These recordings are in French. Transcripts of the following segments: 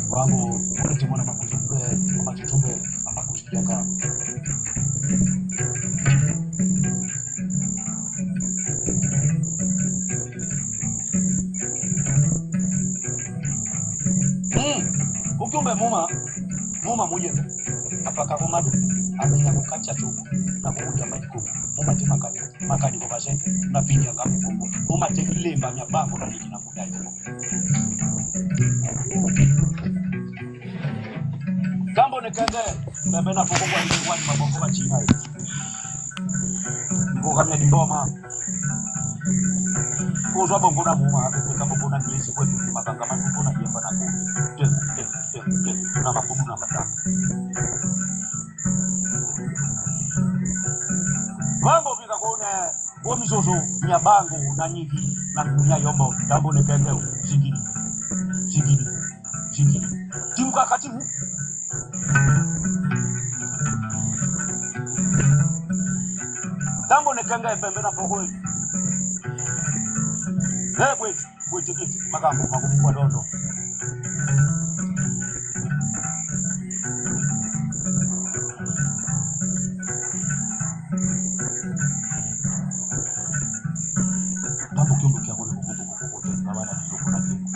Wangu ulitimona makuchumbe amakusijaka ukiumbe muma mujeza apaka komadu amenya kukacha chuku na kukuja majukumu muma tima makadi kwa kashe na pinya kamu muma tekilemba nyabango na nikina kudai Gambo nekende mbena poko kwa ni mabongo wa China hivi. Ngo kamya ndoma. Ko zwa bongo na muma akeka bongo na miezi kwetu ni makanga mazuko na jemba na ko. Na mabudu na mataka. Wango vika kuona mizozo ya bango na nyingi na dunia yombo gambo nekende zingine. Timu kakatimu Tambo nekanga epembe na poko hivi. Bwete kiti magambo kwa dondo. Tambo kiumbe kia kule kukuku na wana nizoko na kimu.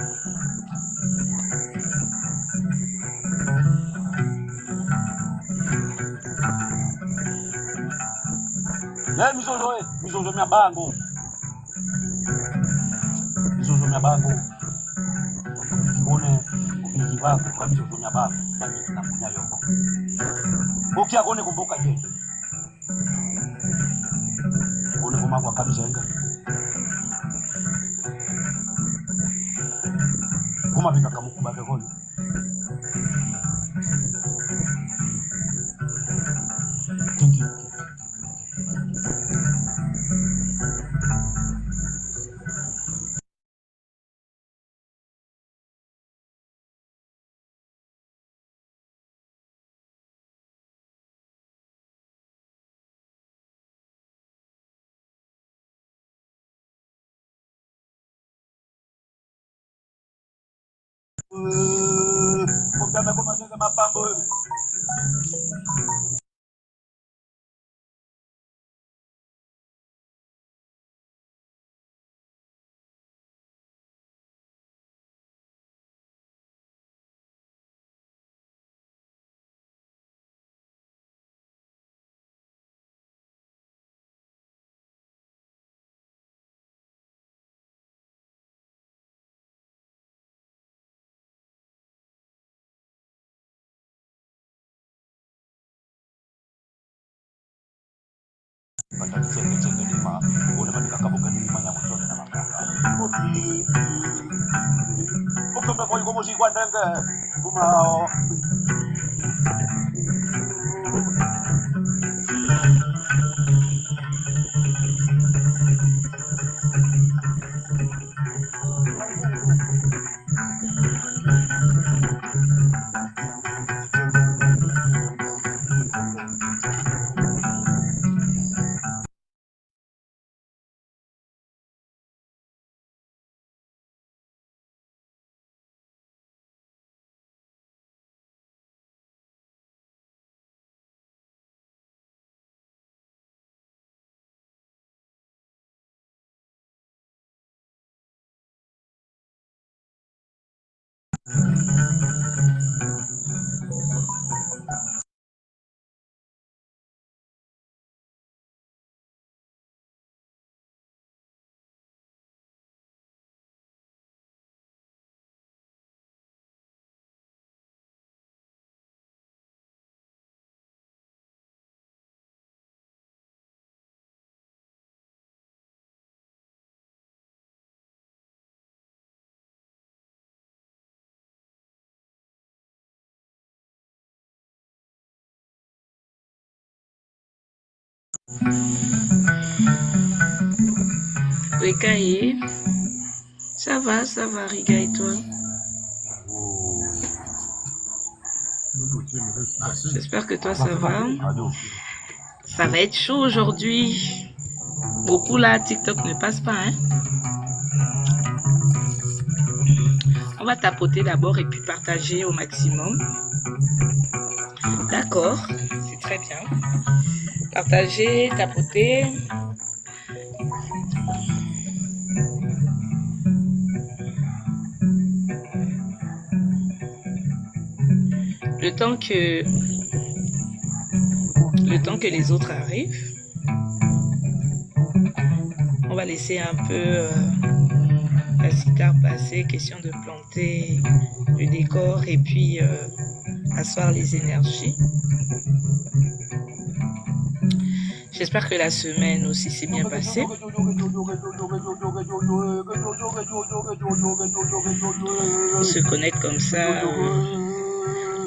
Mizozo mya bango. Mizozo mya bango. Kione ukijibako kwa mizozo mya bango na kunya yoko. Ukia kone kumbuka je. Kone kumagwa kabisa enga. Kuma vika kamukubake kone. Thank you. Kama kama mapambo pada cek lima boleh pada kakak bukan lima yang muncul dan makaka bukan berkoi musik kuandang ke kumau Rekaye, ça va, Riga, et toi? J'espère que toi, ça va. Ça va être chaud aujourd'hui. Beaucoup là, TikTok ne passe pas, hein. On va tapoter d'abord et puis partager au maximum. D'accord, c'est très bien. Partager, tapoter. Le temps que les autres arrivent, on va laisser un peu la cithare passer, question de planter le décor et puis asseoir les énergies. J'espère que la semaine aussi s'est bien passée. On se connecte comme ça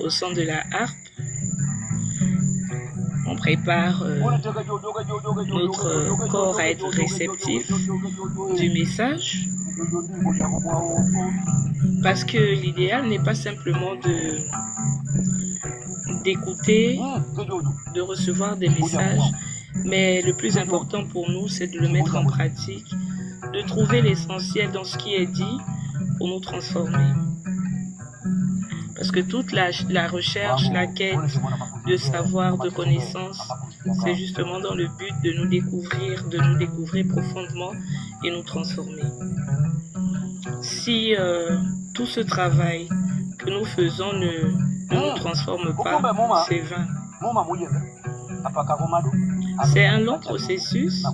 au son de la harpe. On prépare notre corps à être réceptif du message. Parce que l'idéal n'est pas simplement d'écouter, de recevoir des messages, mais le plus important pour nous, c'est de le mettre en pratique, de trouver l'essentiel dans ce qui est dit pour nous transformer. Parce que toute la recherche, la quête de savoir, de connaissance, c'est justement dans le but de nous découvrir profondément et nous transformer. Si tout ce travail que nous faisons ne nous transforme pas, c'est vain. C'est un long processus,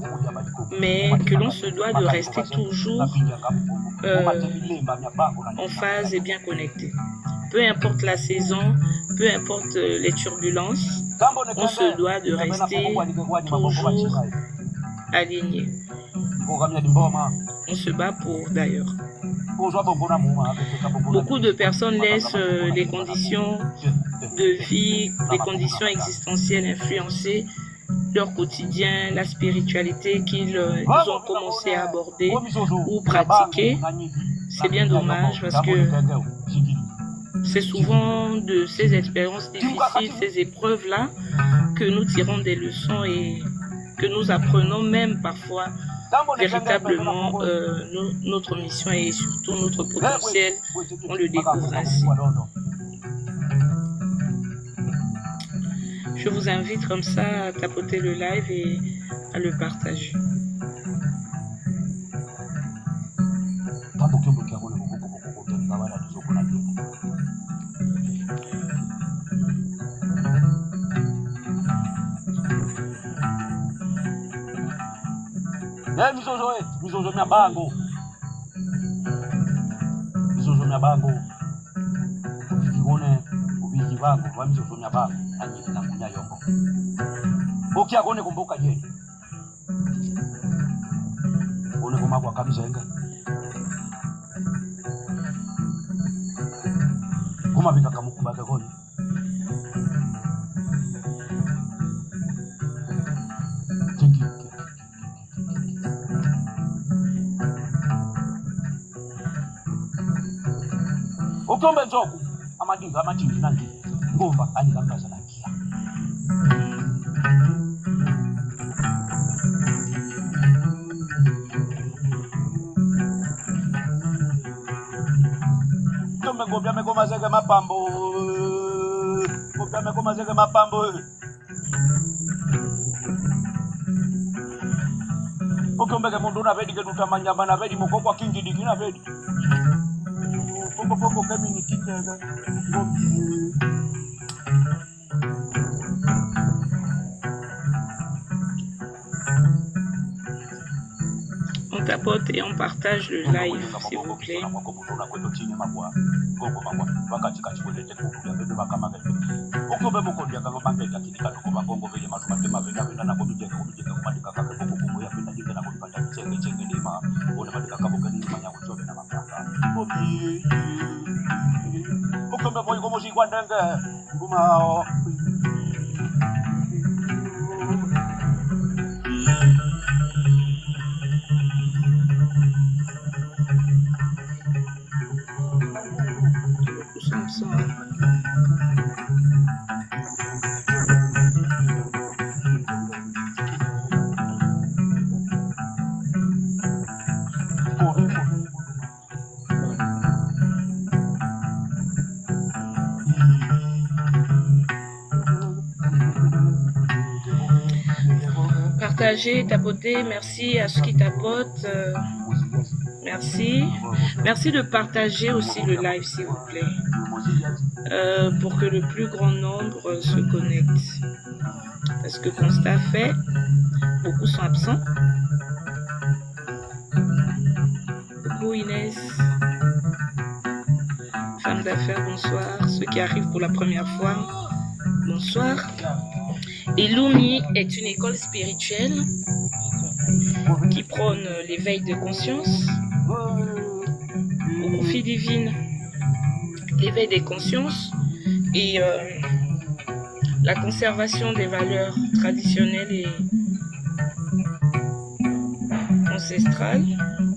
mais que l'on se doit de rester toujours en phase et bien connecté. Peu importe la saison, peu importe les turbulences, on se doit de rester toujours aligné. On se bat pour d'ailleurs. Beaucoup de personnes laissent les conditions de vie, les conditions existentielles influencer leur quotidien, la spiritualité qu'ils ont commencé à aborder ou pratiquer. C'est bien dommage parce que c'est souvent de ces expériences difficiles, ces épreuves-là, que nous tirons des leçons et que nous apprenons même parfois véritablement notre mission et surtout notre potentiel. On le découvre ainsi. Je vous invite comme ça à tapoter le live et à le partager. Mizozo mya bango. Mizozo mya bango. Ukikone ubiji bango, wa mizozo mya bango, anyi na kunya yombo. Bokia kone kumbuka je. One kumagwa kabisa enga. Kuma bika kamukumbaka kone. Ukiombe nzoku amadinga amachini nangi ngomba anyikambaza nangia Ukiombe ngobya megoma zeke mapambo ngobya megoma zeke mapambo Ukiombe ke mundu na vedi ke tutamanya bana vedi mukokwa kingi dikina vedi Poco kami nikita On tapote et on partage le live, s'il vous plaît. Ukiombe moyo como si guandanga, bumao. Partagez, tapotez. Merci à ceux qui tapotent. Merci. Merci de partager aussi le live, s'il vous plaît. Pour que le plus grand nombre se connecte. Parce que constat fait, beaucoup sont absents. Coucou Inès. Femme d'affaires, bonsoir. Ceux qui arrivent pour la première fois, bonsoir. Illumi est une école spirituelle qui prône l'éveil de conscience au profit divine, l'éveil des consciences et la conservation des valeurs traditionnelles et ancestrales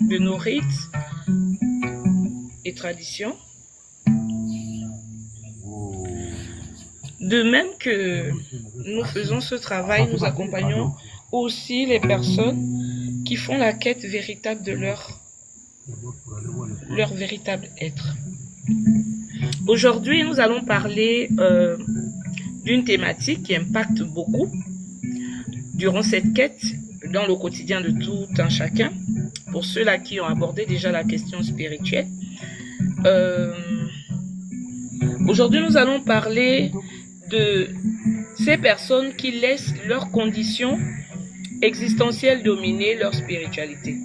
de nos rites et traditions. De même que nous faisons ce travail, nous accompagnons aussi les personnes qui font la quête véritable de leur véritable être. Aujourd'hui, nous allons parler d'une thématique qui impacte beaucoup durant cette quête dans le quotidien de tout un chacun. Pour ceux-là qui ont abordé déjà la question spirituelle. Aujourd'hui, nous allons parler de ces personnes qui laissent leurs conditions existentielles dominer leur spiritualité.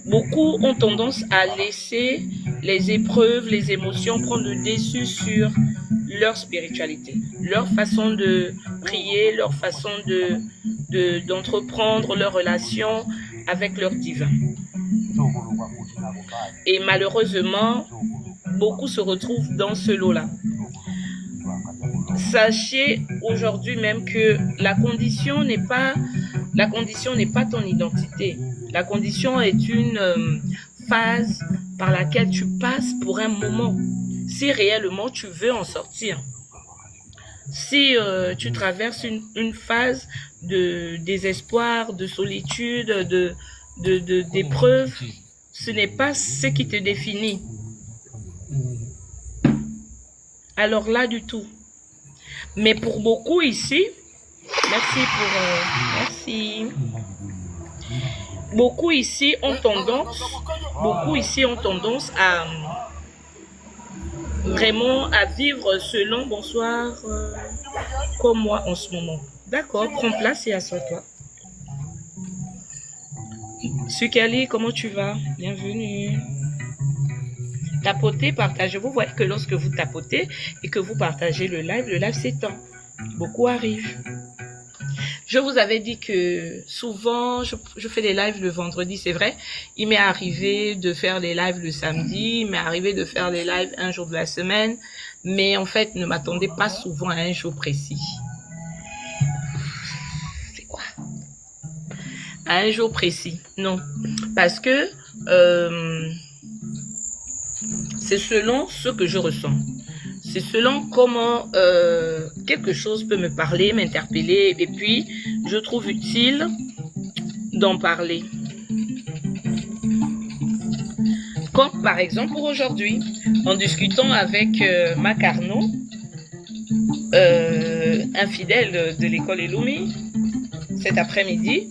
Beaucoup ont tendance à laisser les épreuves, les émotions prendre le dessus sur leur spiritualité, leur façon de prier, leur façon d'entreprendre leur relation avec leur divin. Et malheureusement, beaucoup se retrouvent dans ce lot-là. Sachez aujourd'hui même que la condition n'est pas ton identité. La condition est une phase par laquelle tu passes pour un moment. Si réellement tu veux en sortir. Si tu traverses une phase de désespoir, de solitude, d'épreuve, ce n'est pas ce qui te définit. Alors là du tout. Mais pour beaucoup ici, merci. Beaucoup ici ont tendance à vraiment à vivre selon, bonsoir, comme moi en ce moment. D'accord, prends place et assois-toi. Sukali, comment tu vas? Bienvenue. Tapotez, partagez. Vous voyez que lorsque vous tapotez et que vous partagez le live s'étend. Beaucoup arrivent. Je vous avais dit que souvent, je fais des lives le vendredi, c'est vrai. Il m'est arrivé de faire des lives le samedi, il m'est arrivé de faire des lives un jour de la semaine. Mais en fait, ne m'attendez pas souvent à un jour précis. C'est quoi? À un jour précis, non. Parce que c'est selon ce que je ressens. C'est selon comment quelque chose peut me parler, m'interpeller, et puis je trouve utile d'en parler. Comme par exemple pour aujourd'hui, en discutant avec Macarno, un fidèle de l'école Illumi, cet après-midi,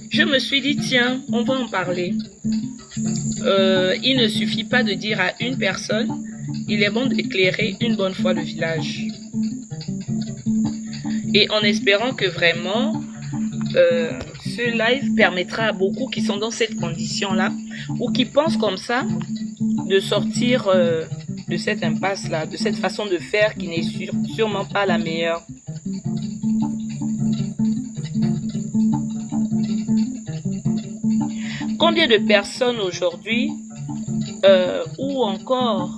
je me suis dit, tiens, on va en parler. Il ne suffit pas de dire à une personne, il est bon d'éclairer une bonne fois le village. Et en espérant que vraiment, ce live permettra à beaucoup qui sont dans cette condition-là, ou qui pensent comme ça, de sortir de cette impasse-là, de cette façon de faire qui n'est sûrement pas la meilleure. Combien de personnes aujourd'hui, ou encore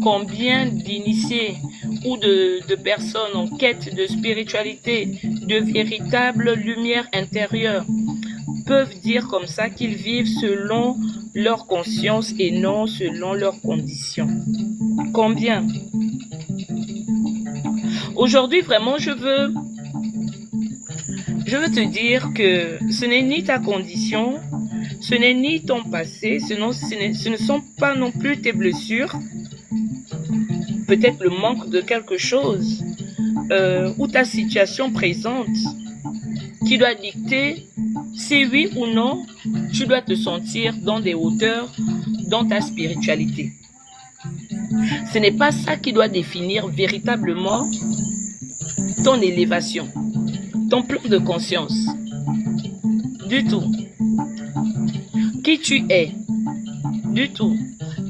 combien d'initiés ou de personnes en quête de spiritualité, de véritable lumière intérieure, peuvent dire comme ça qu'ils vivent selon leur conscience et non selon leurs conditions? Combien? Aujourd'hui, vraiment, je veux te dire que ce n'est ni ta condition, ce n'est ni ton passé, ce ne sont pas non plus tes blessures, peut-être le manque de quelque chose, ou ta situation présente qui doit dicter si oui ou non tu dois te sentir dans des hauteurs dans ta spiritualité. Ce n'est pas ça qui doit définir véritablement ton élévation, ton plan de conscience. Du tout. Qui tu es. Du tout.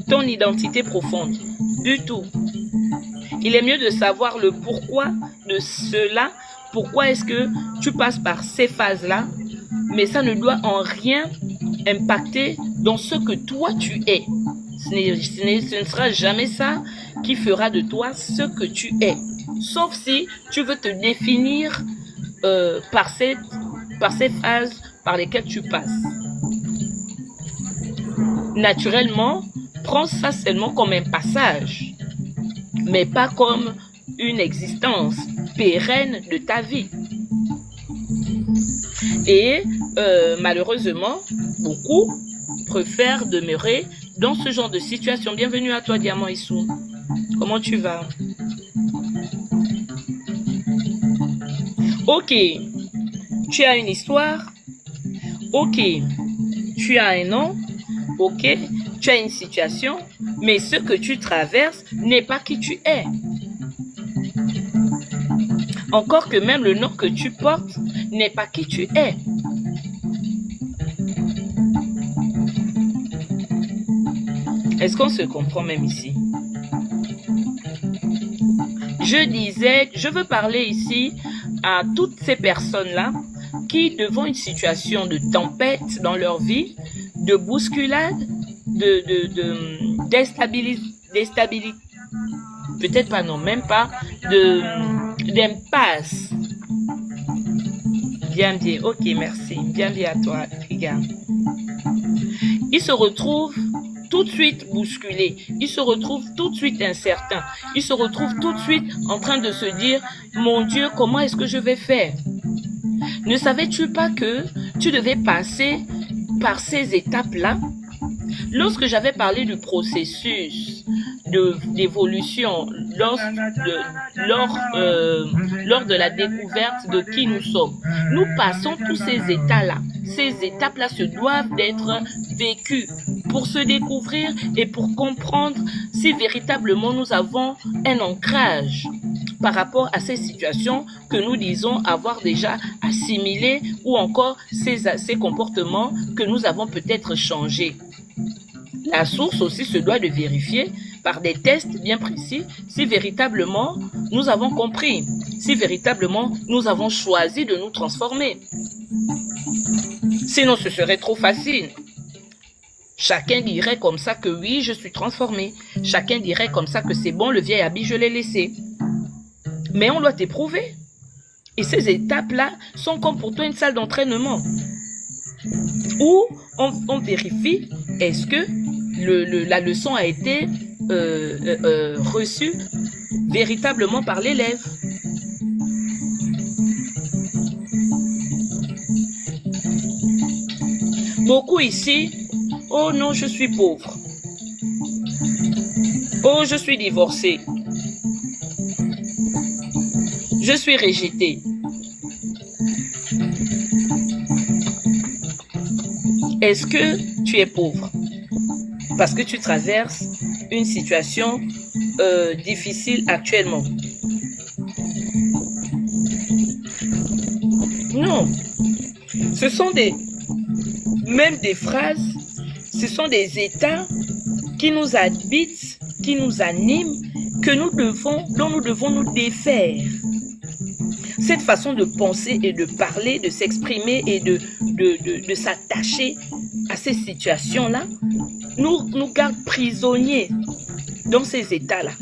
Ton identité profonde. Du tout. Il est mieux de savoir le pourquoi de cela. Pourquoi est-ce que tu passes par ces phases-là, mais ça ne doit en rien impacter dans ce que toi tu es. Ce ne sera jamais ça qui fera de toi ce que tu es. Sauf si tu veux te définir par ces phases par lesquelles tu passes. Naturellement, prends ça seulement comme un passage, mais pas comme une existence pérenne de ta vie. Et malheureusement, beaucoup préfèrent demeurer dans ce genre de situation. Bienvenue à toi, Diamant Issou. Comment tu vas? Ok, tu as une histoire. Ok, tu as un nom. Ok, tu as une situation. Mais ce que tu traverses n'est pas qui tu es. Encore que même le nom que tu portes n'est pas qui tu es. Est-ce qu'on se comprend même ici? Je disais, je veux parler ici à toutes ces personnes-là qui, devant une situation de tempête dans leur vie, de bousculade, d'instabilité, peut-être pas, non, même pas, d'impasse. Bien, ok, merci. Bien à toi, regarde. Ils se retrouvent tout de suite bousculés. Ils se retrouvent tout de suite incertains. Ils se retrouvent tout de suite en train de se dire, mon Dieu, comment est-ce que je vais faire? Ne savais-tu pas que tu devais passer par ces étapes-là? Lorsque j'avais parlé du processus d'évolution lors de la découverte de qui nous sommes, nous passons tous ces états-là. Ces étapes-là se doivent d'être vécues pour se découvrir et pour comprendre si véritablement nous avons un ancrage par rapport à ces situations que nous disons avoir déjà assimilées ou encore ces comportements que nous avons peut-être changés. La source aussi se doit de vérifier par des tests bien précis si véritablement nous avons compris, si véritablement nous avons choisi de nous transformer. Sinon, ce serait trop facile. Chacun dirait comme ça que oui, je suis transformé. Chacun dirait comme ça que c'est bon, le vieil habit, je l'ai laissé. Mais on doit t'éprouver. Et ces étapes-là sont comme pour toi une salle d'entraînement où on vérifie est-ce que la leçon a été reçue véritablement par l'élève. Beaucoup ici, oh non, je suis pauvre. Oh, je suis divorcé. Je suis rejeté. Est-ce que tu es pauvre? Parce que tu traverses une situation difficile actuellement. Non. Ce sont même des phrases, ce sont des états qui nous habitent, qui nous animent, dont nous devons nous défaire. Cette façon de penser et de parler, de s'exprimer et de s'attacher à ces situations-là, nous garde prisonniers dans ces états-là.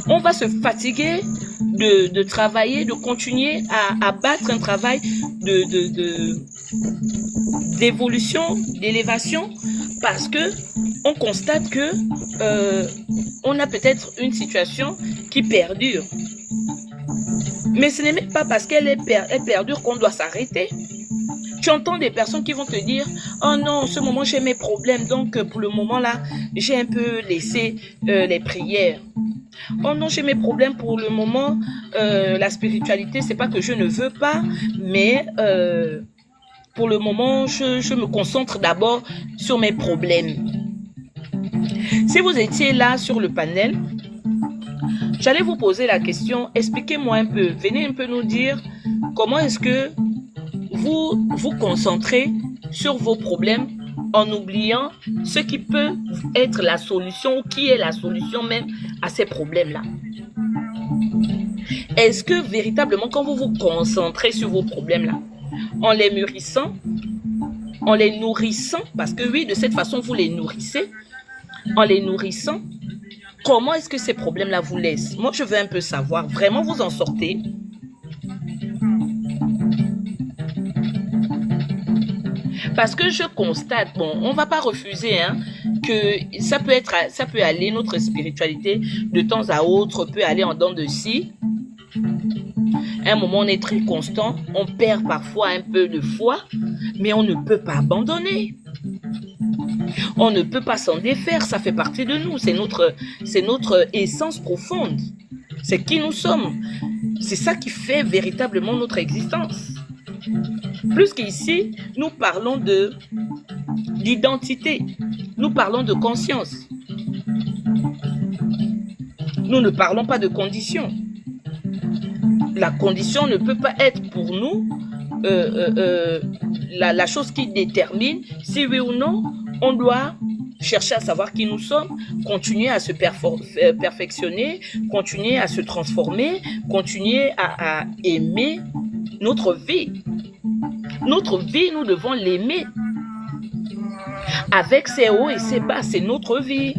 On va se fatiguer de travailler, de continuer à battre un travail d'évolution, d'élévation, parce que on constate que on a peut-être une situation qui perdure. Mais ce n'est même pas parce qu'elle perdure qu'on doit s'arrêter. Tu entends des personnes qui vont te dire « Oh non, en ce moment j'ai mes problèmes, donc pour le moment là, j'ai un peu laissé les prières. » Oh non, j'ai mes problèmes pour le moment. La spiritualité, c'est pas que je ne veux pas, mais pour le moment, je me concentre d'abord sur mes problèmes. Si vous étiez là sur le panel, j'allais vous poser la question, expliquez-moi un peu, venez un peu nous dire comment est-ce que vous vous concentrez sur vos problèmes en oubliant ce qui peut être la solution ou qui est la solution même à ces problèmes-là. Est-ce que véritablement quand vous vous concentrez sur vos problèmes-là, en les mûrissant, en les nourrissant, parce que oui, de cette façon, vous les nourrissez, en les nourrissant, comment est-ce que ces problèmes-là vous laissent? Moi, je veux un peu savoir, vraiment vous en sortez? Parce que je constate, bon, on ne va pas refuser hein, que ça peut aller, notre spiritualité, de temps à autre, peut aller en dents de scie. À un moment, on est très constant, on perd parfois un peu de foi, mais on ne peut pas abandonner. On ne peut pas s'en défaire, ça fait partie de nous, c'est notre essence profonde. C'est qui nous sommes. C'est ça qui fait véritablement notre existence. Plus qu'ici, nous parlons d'identité, nous parlons de conscience. Nous ne parlons pas de conditions. La condition ne peut pas être pour nous la chose qui détermine si oui ou non on doit chercher à savoir qui nous sommes, continuer à se perfectionner, continuer à se transformer, continuer à aimer notre vie. Notre vie, nous devons l'aimer. Avec ses hauts et ses bas, c'est notre vie.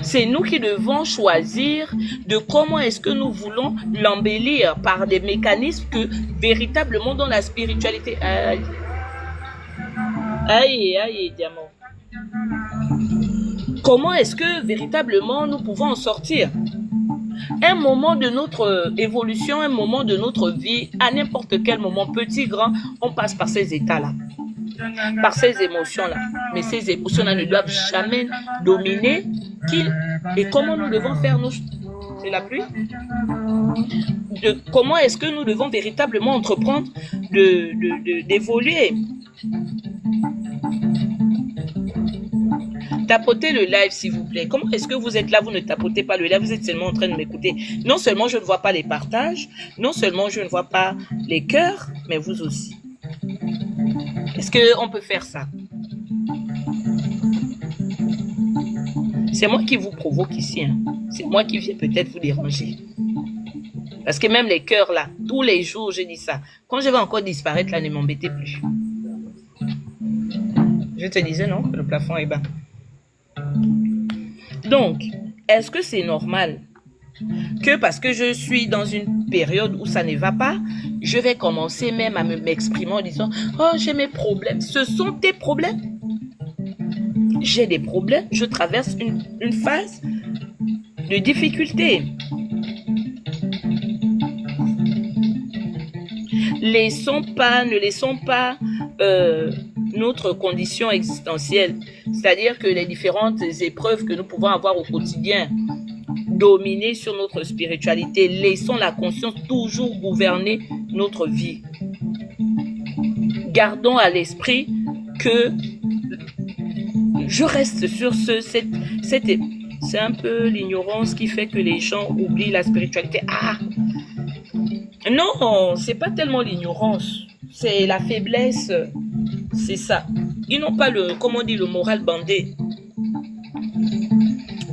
C'est nous qui devons choisir de comment est-ce que nous voulons l'embellir par des mécanismes que véritablement dans la spiritualité. Aïe, diamant. Comment est-ce que véritablement nous pouvons en sortir? Un moment de notre évolution, un moment de notre vie, à n'importe quel moment, petit, grand, on passe par ces états-là, par ces émotions-là. Mais ces émotions-là ne doivent jamais dominer qui et comment nous devons faire nos... C'est la pluie? Comment est-ce que nous devons véritablement entreprendre d'évoluer? Tapotez le live, s'il vous plaît. Comment est-ce que vous êtes là, vous ne tapotez pas le live, vous êtes seulement en train de m'écouter. Non seulement je ne vois pas les partages, non seulement je ne vois pas les cœurs, mais vous aussi. Est-ce qu'on peut faire ça? C'est moi qui vous provoque ici. Hein. C'est moi qui viens peut-être vous déranger. Parce que même les cœurs là, tous les jours, je dis ça. Quand je vais encore disparaître là, ne m'embêtez plus. Je te disais non, que le plafond est bas. Donc, est-ce que c'est normal que parce que je suis dans une période où ça ne va pas, je vais commencer même à m'exprimer en disant « Oh, j'ai mes problèmes. » Ce sont tes problèmes. J'ai des problèmes. Je traverse une phase de difficulté. Ne laissons pas notre condition existentielle, c'est-à-dire que les différentes épreuves que nous pouvons avoir au quotidien dominer sur notre spiritualité. Laissons la conscience toujours gouverner notre vie. Gardons à l'esprit que je reste sur c'est un peu l'ignorance qui fait que les gens oublient la spiritualité. Ah! Non, c'est pas tellement l'ignorance, c'est la faiblesse, c'est ça. Ils n'ont pas le moral bandé.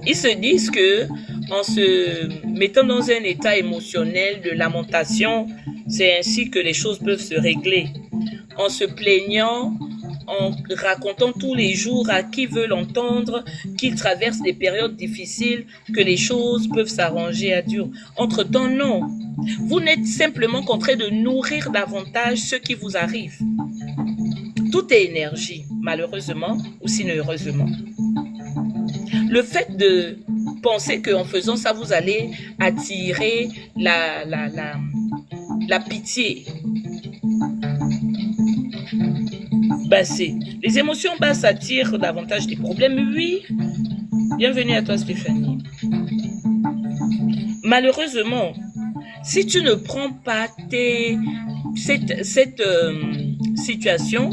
Ils se disent que en se mettant dans un état émotionnel de lamentation, c'est ainsi que les choses peuvent se régler. En se plaignant, en racontant tous les jours à qui veut l'entendre qu'ils traversent des périodes difficiles, que les choses peuvent s'arranger à dur. Entre-temps, non. Vous n'êtes simplement qu'en train de nourrir davantage ce qui vous arrive. Tout est énergie, malheureusement ou sinon heureusement. Le fait de penser qu'en faisant ça, vous allez attirer la pitié. Bassé. Les émotions basses attirent davantage des problèmes. Oui. Bienvenue à toi, Stéphanie. malheureusement, si tu ne prends pas cette situation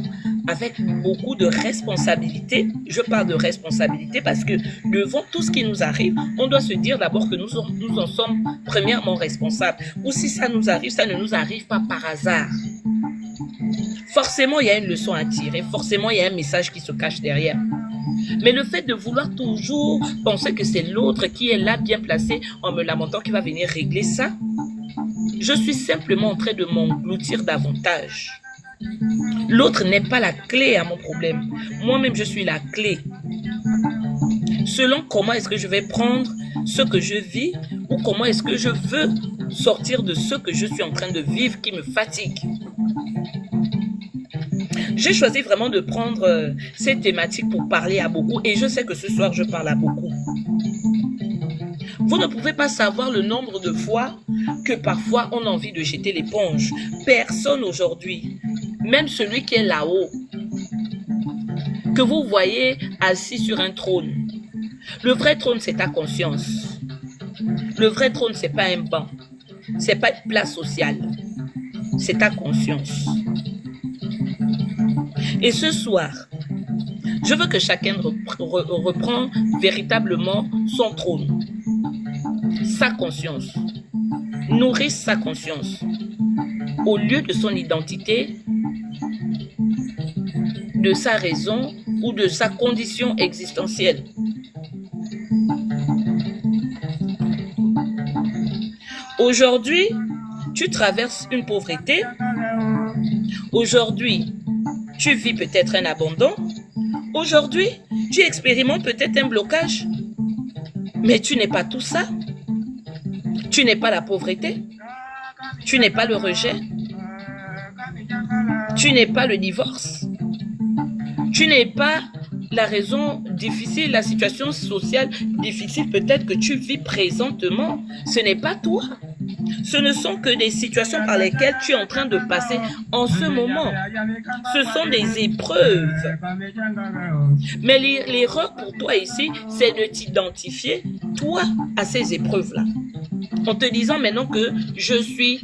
avec beaucoup de responsabilité, je parle de responsabilité parce que devant tout ce qui nous arrive, on doit se dire d'abord que nous en sommes premièrement responsables. Ou si ça nous arrive, ça ne nous arrive pas par hasard. Forcément, il y a une leçon à tirer. Forcément, il y a un message qui se cache derrière. Mais le fait de vouloir toujours penser que c'est l'autre qui est là bien placé en me lamentant qui va venir régler ça, je suis simplement en train de m'engloutir davantage. L'autre n'est pas la clé à mon problème. Moi-même, je suis la clé. Selon comment est-ce que je vais prendre ce que je vis ou comment est-ce que je veux sortir de ce que je suis en train de vivre qui me fatigue. J'ai choisi vraiment de prendre cette thématique pour parler à beaucoup et je sais que ce soir, je parle à beaucoup. Vous ne pouvez pas savoir le nombre de fois que parfois on a envie de jeter l'éponge. Personne aujourd'hui, même celui qui est là-haut, que vous voyez assis sur un trône. Le vrai trône, c'est ta conscience. Le vrai trône, c'est pas un banc. C'est pas une place sociale. C'est ta conscience. Et ce soir, je veux que chacun reprenne véritablement son trône, sa conscience, nourrisse sa conscience, au lieu de son identité, de sa raison ou de sa condition existentielle. Aujourd'hui, tu traverses une pauvreté. Aujourd'hui, tu vis peut-être un abandon. Aujourd'hui, tu expérimentes peut-être un blocage. Mais tu n'es pas tout ça. Tu n'es pas la pauvreté. Tu n'es pas le rejet. Tu n'es pas le divorce. Tu n'es pas la raison difficile, la situation sociale difficile peut-être que tu vis présentement. Ce n'est pas toi. Ce ne sont que des situations par lesquelles tu es en train de passer en ce moment. Ce sont des épreuves. Mais l'erreur pour toi ici, c'est de t'identifier, toi, à ces épreuves-là. En te disant maintenant que je suis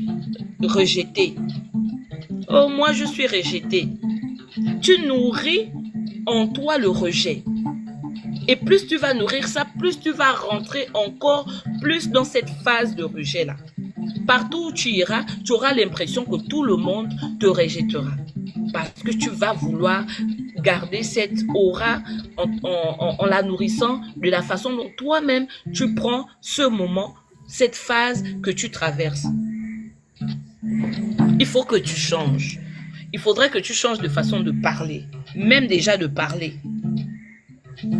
rejeté. Oh, moi, je suis rejeté. Tu nourris en toi le rejet. Et plus tu vas nourrir ça, plus tu vas rentrer encore plus dans cette phase de rejet-là. Partout où tu iras, tu auras l'impression que tout le monde te rejettera. Parce que tu vas vouloir garder cette aura en la nourrissant de la façon dont toi-même tu prends ce moment, cette phase que tu traverses. Il faut que tu changes. Il faudrait que tu changes de façon de parler, même déjà de parler.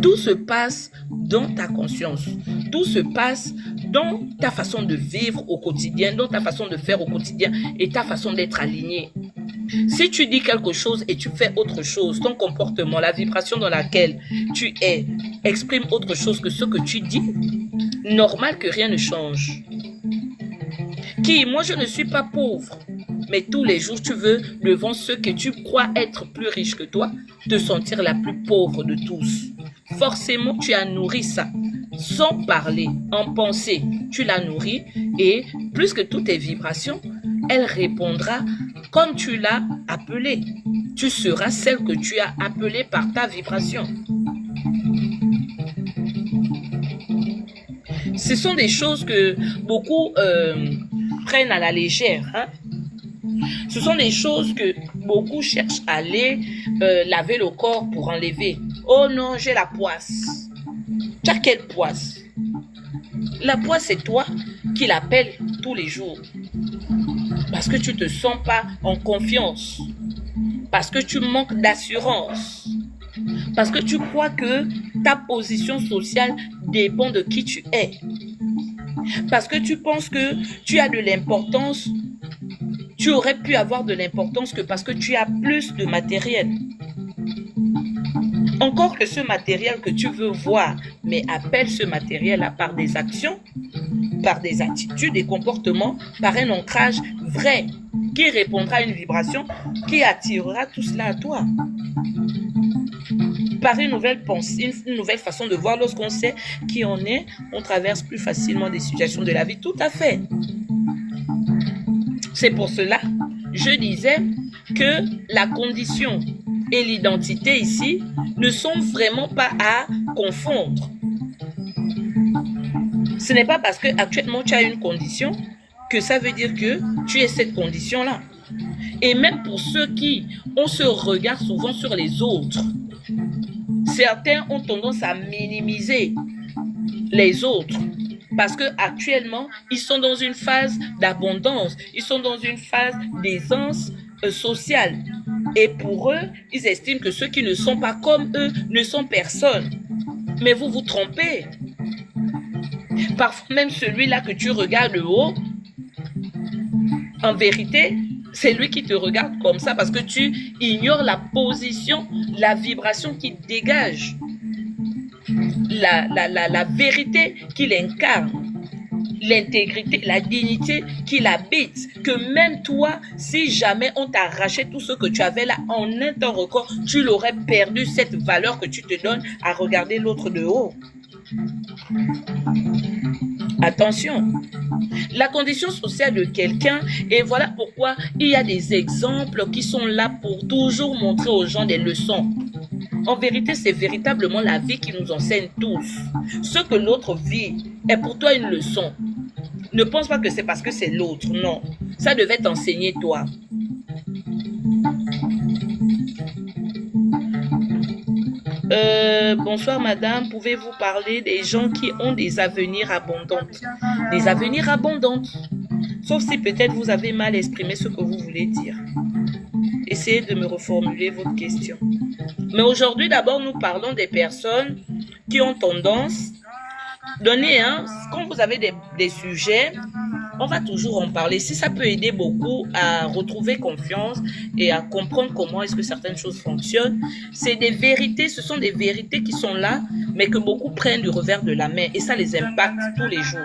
Tout se passe dans ta conscience. Tout se passe dans ta façon de vivre au quotidien, dans ta façon de faire au quotidien et ta façon d'être aligné. Si tu dis quelque chose et tu fais autre chose, ton comportement, la vibration dans laquelle tu es, exprime autre chose que ce que tu dis, normal que rien ne change. Moi, je ne suis pas pauvre. Mais tous les jours, tu veux, devant ceux que tu crois être plus riches que toi, te sentir la plus pauvre de tous. Forcément, tu as nourri ça. Sans parler, en pensée, tu l'as nourri et plus que toutes tes vibrations, elle répondra comme tu l'as appelée. Tu seras celle que tu as appelée par ta vibration. Ce sont des choses que beaucoup prennent à la légère, hein? Ce sont des choses que beaucoup cherchent à aller laver le corps pour enlever. Oh non, j'ai la poisse. Tu as quelle poisse? La poisse, c'est toi qui l'appelles tous les jours. Parce que tu ne te sens pas en confiance. Parce que tu manques d'assurance. Parce que tu crois que ta position sociale dépend de qui tu es. Parce que tu penses que tu as de l'importance. Tu aurais pu avoir de l'importance que parce que tu as plus de matériel. Encore que ce matériel que tu veux voir, mais appelle ce matériel par des actions, par des attitudes, des comportements, par un ancrage vrai, qui répondra à une vibration, qui attirera tout cela à toi. par une nouvelle pensée, une nouvelle façon de voir. Lorsqu'on sait qui on est, on traverse plus facilement des situations de la vie. Tout à fait. C'est pour cela, je disais que la condition et l'identité ici ne sont vraiment pas à confondre. Ce n'est pas parce que actuellement tu as une condition que ça veut dire que tu es cette condition-là. Et même pour ceux qui ont ce regard souvent sur les autres, certains ont tendance à minimiser les autres parce que actuellement ils sont dans une phase d'abondance, ils sont dans une phase d'aisance sociale. Et pour eux, ils estiment que ceux qui ne sont pas comme eux ne sont personne. Mais vous vous trompez. Parfois même celui-là que tu regardes de haut, en vérité, c'est lui qui te regarde comme ça parce que tu ignores la position, la vibration qu'il dégage, la vérité qu'il incarne, l'intégrité, la dignité qu'il habite. Que même toi, si jamais on t'arrachait tout ce que tu avais là en un temps record, tu l'aurais perdu, cette valeur que tu te donnes à regarder l'autre de haut. Attention, la condition sociale de quelqu'un, et voilà pourquoi il y a des exemples qui sont là pour toujours montrer aux gens des leçons. En vérité, c'est véritablement la vie qui nous enseigne tous. Ce que l'autre vit est pour toi une leçon. Ne pense pas que c'est parce que c'est l'autre, non. Ça devait t'enseigner toi. Bonsoir madame, pouvez-vous parler des gens qui ont des avenirs abondants? Des avenirs abondants. Sauf si peut-être vous avez mal exprimé ce que vous voulez dire. Essayez de me reformuler votre question. Mais aujourd'hui, d'abord, nous parlons des personnes qui ont tendance... Donnez, quand vous avez des sujets, on va toujours en parler. Si ça peut aider beaucoup à retrouver confiance et à comprendre comment est-ce que certaines choses fonctionnent, c'est des vérités, ce sont des vérités qui sont là, mais que beaucoup prennent du revers de la main et ça les impacte tous les jours.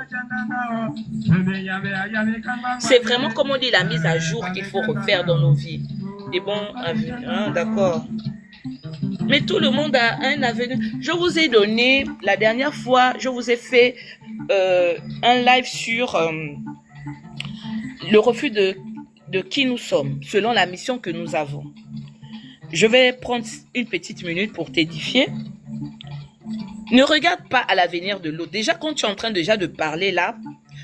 C'est vraiment, comme on dit, la mise à jour qu'il faut refaire dans nos vies. Et bon, d'accord. Mais tout le monde a un avenir. Je vous ai donné, la dernière fois, je vous ai fait un live sur le refus de qui nous sommes, selon la mission que nous avons. Je vais prendre une petite minute pour t'édifier. Ne regarde pas à l'avenir de l'autre. Déjà, quand tu es en train déjà de parler là,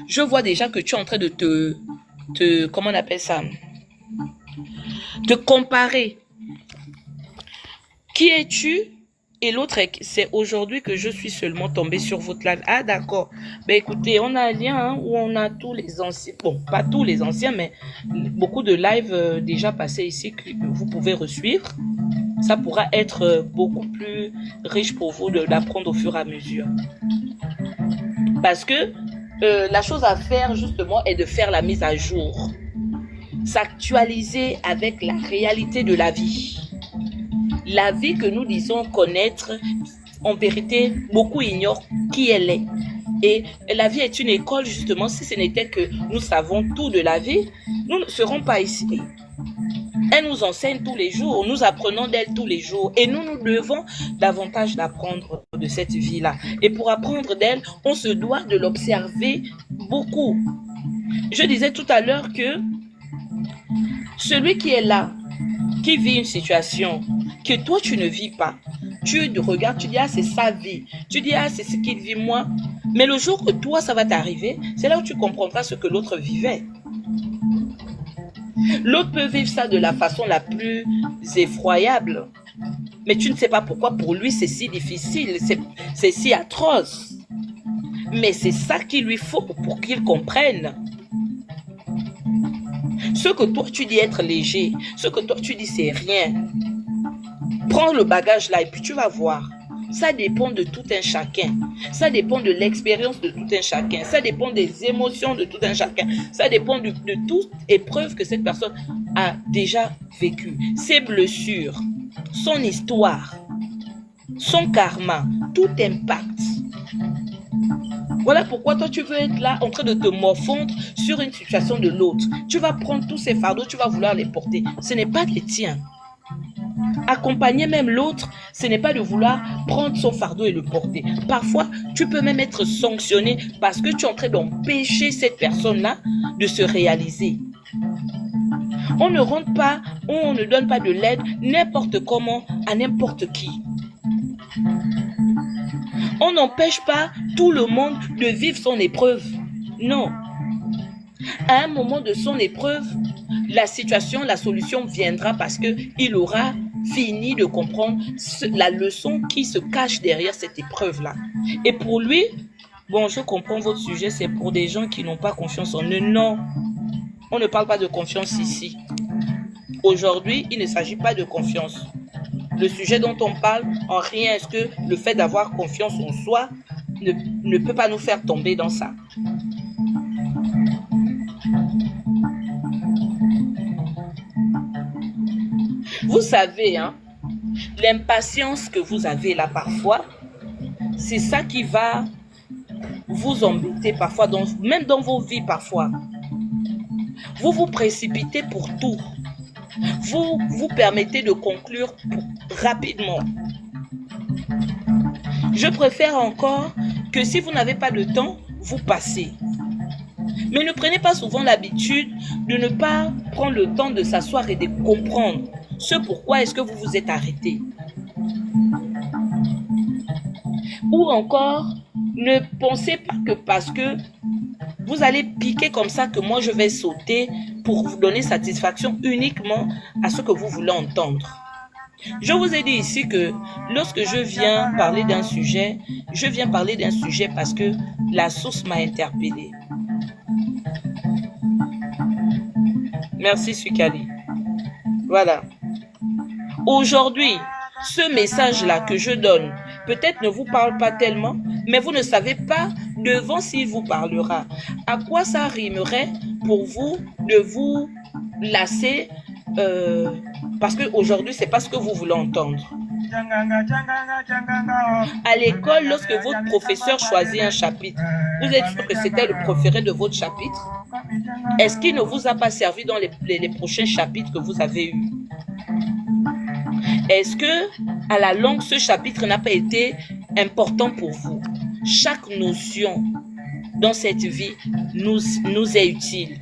je vois déjà que tu es en train de te comment on appelle ça? Te comparer. Qui es-tu? Et l'autre, c'est aujourd'hui que je suis seulement tombée sur votre live. Ah, d'accord. Ben écoutez, on a un lien où on a tous les anciens. Bon, pas tous les anciens, mais beaucoup de lives déjà passés ici que vous pouvez resuivre. Ça pourra être beaucoup plus riche pour vous d'apprendre au fur et à mesure. Parce que la chose à faire, justement, est de faire la mise à jour. S'actualiser avec la réalité de la vie. La vie que nous disons connaître, en vérité, beaucoup ignorent qui elle est. Et la vie est une école, justement. Si ce n'était que nous savons tout de la vie, nous ne serons pas ici. Elle nous enseigne tous les jours, nous apprenons d'elle tous les jours. Et nous devons davantage d'apprendre de cette vie-là. Et pour apprendre d'elle, on se doit de l'observer beaucoup. Je disais tout à l'heure que celui qui est là, qui vit une situation que toi tu ne vis pas, tu regardes, tu dis ah c'est sa vie, tu dis ah c'est ce qu'il vit moi, mais le jour que toi ça va t'arriver, c'est là où tu comprendras ce que l'autre vivait. L'autre peut vivre ça de la façon la plus effroyable, mais tu ne sais pas pourquoi pour lui c'est si difficile, c'est si atroce, mais c'est ça qu'il lui faut pour qu'il comprenne. Ce que toi tu dis être léger, ce que toi tu dis c'est rien. Prends le bagage là et puis tu vas voir. Ça dépend de tout un chacun. Ça dépend de l'expérience de tout un chacun. Ça dépend des émotions de tout un chacun. Ça dépend de toute épreuve que cette personne a déjà vécue. Ses blessures, son histoire, son karma, tout impacte. Voilà pourquoi toi tu veux être là en train de te morfondre sur une situation de l'autre. Tu vas prendre tous ces fardeaux, tu vas vouloir les porter. Ce n'est pas les tiens. Accompagner même l'autre, ce n'est pas de vouloir prendre son fardeau et le porter. Parfois, tu peux même être sanctionné parce que tu es en train d'empêcher cette personne-là de se réaliser. On ne rentre pas, on ne donne pas de l'aide n'importe comment à n'importe qui. On n'empêche pas tout le monde de vivre son épreuve. Non. À un moment de son épreuve, la situation, la solution viendra parce qu'il aura fini de comprendre la leçon qui se cache derrière cette épreuve-là. Et pour lui, bon, je comprends votre sujet, c'est pour des gens qui n'ont pas confiance en eux. Non, on ne parle pas de confiance ici. Aujourd'hui, il ne s'agit pas de confiance. Le sujet dont on parle, en rien est-ce que le fait d'avoir confiance en soi ne peut pas nous faire tomber dans ça. Vous savez, hein, l'impatience que vous avez là parfois, c'est ça qui va vous embêter parfois, même dans vos vies parfois. Vous vous précipitez pour tout. Vous vous permettez de conclure rapidement. Je préfère encore que si vous n'avez pas de temps, vous passez. Mais ne prenez pas souvent l'habitude de ne pas prendre le temps de s'asseoir et de comprendre ce pourquoi est-ce que vous vous êtes arrêté. Ou encore, ne pensez pas que parce que vous allez piquer comme ça que moi je vais sauter pour vous donner satisfaction uniquement à ce que vous voulez entendre. Je vous ai dit ici que lorsque je viens parler d'un sujet, je viens parler d'un sujet parce que la source m'a interpellé. Merci Sukali. Voilà. Aujourd'hui, ce message-là que je donne, peut-être ne vous parle pas tellement, mais vous ne savez pas devant s'il vous parlera. À quoi ça rimerait pour vous de vous lasser parce qu'aujourd'hui, ce n'est pas ce que vous voulez entendre. À l'école, lorsque votre professeur choisit un chapitre, vous êtes sûr que c'était le préféré de votre chapitre? Est-ce qu'il ne vous a pas servi dans les prochains chapitres que vous avez eus? Est-ce que, à la longue, ce chapitre n'a pas été important pour vous? Chaque notion dans cette vie nous est utile.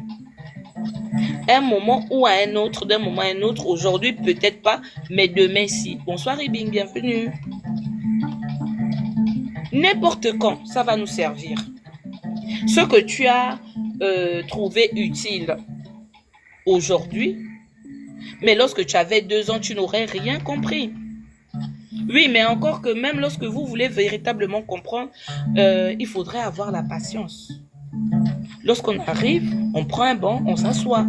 Un moment ou à un autre, d'un moment à un autre, aujourd'hui peut-être pas, mais demain si. Bonsoir Ibing, bienvenue. N'importe quand, ça va nous servir. Ce que tu as trouvé utile aujourd'hui, mais lorsque tu avais 2 ans, tu n'aurais rien compris. Oui, mais encore que même lorsque vous voulez véritablement comprendre, il faudrait avoir la patience. Lorsqu'on arrive, on prend un banc, on s'assoit.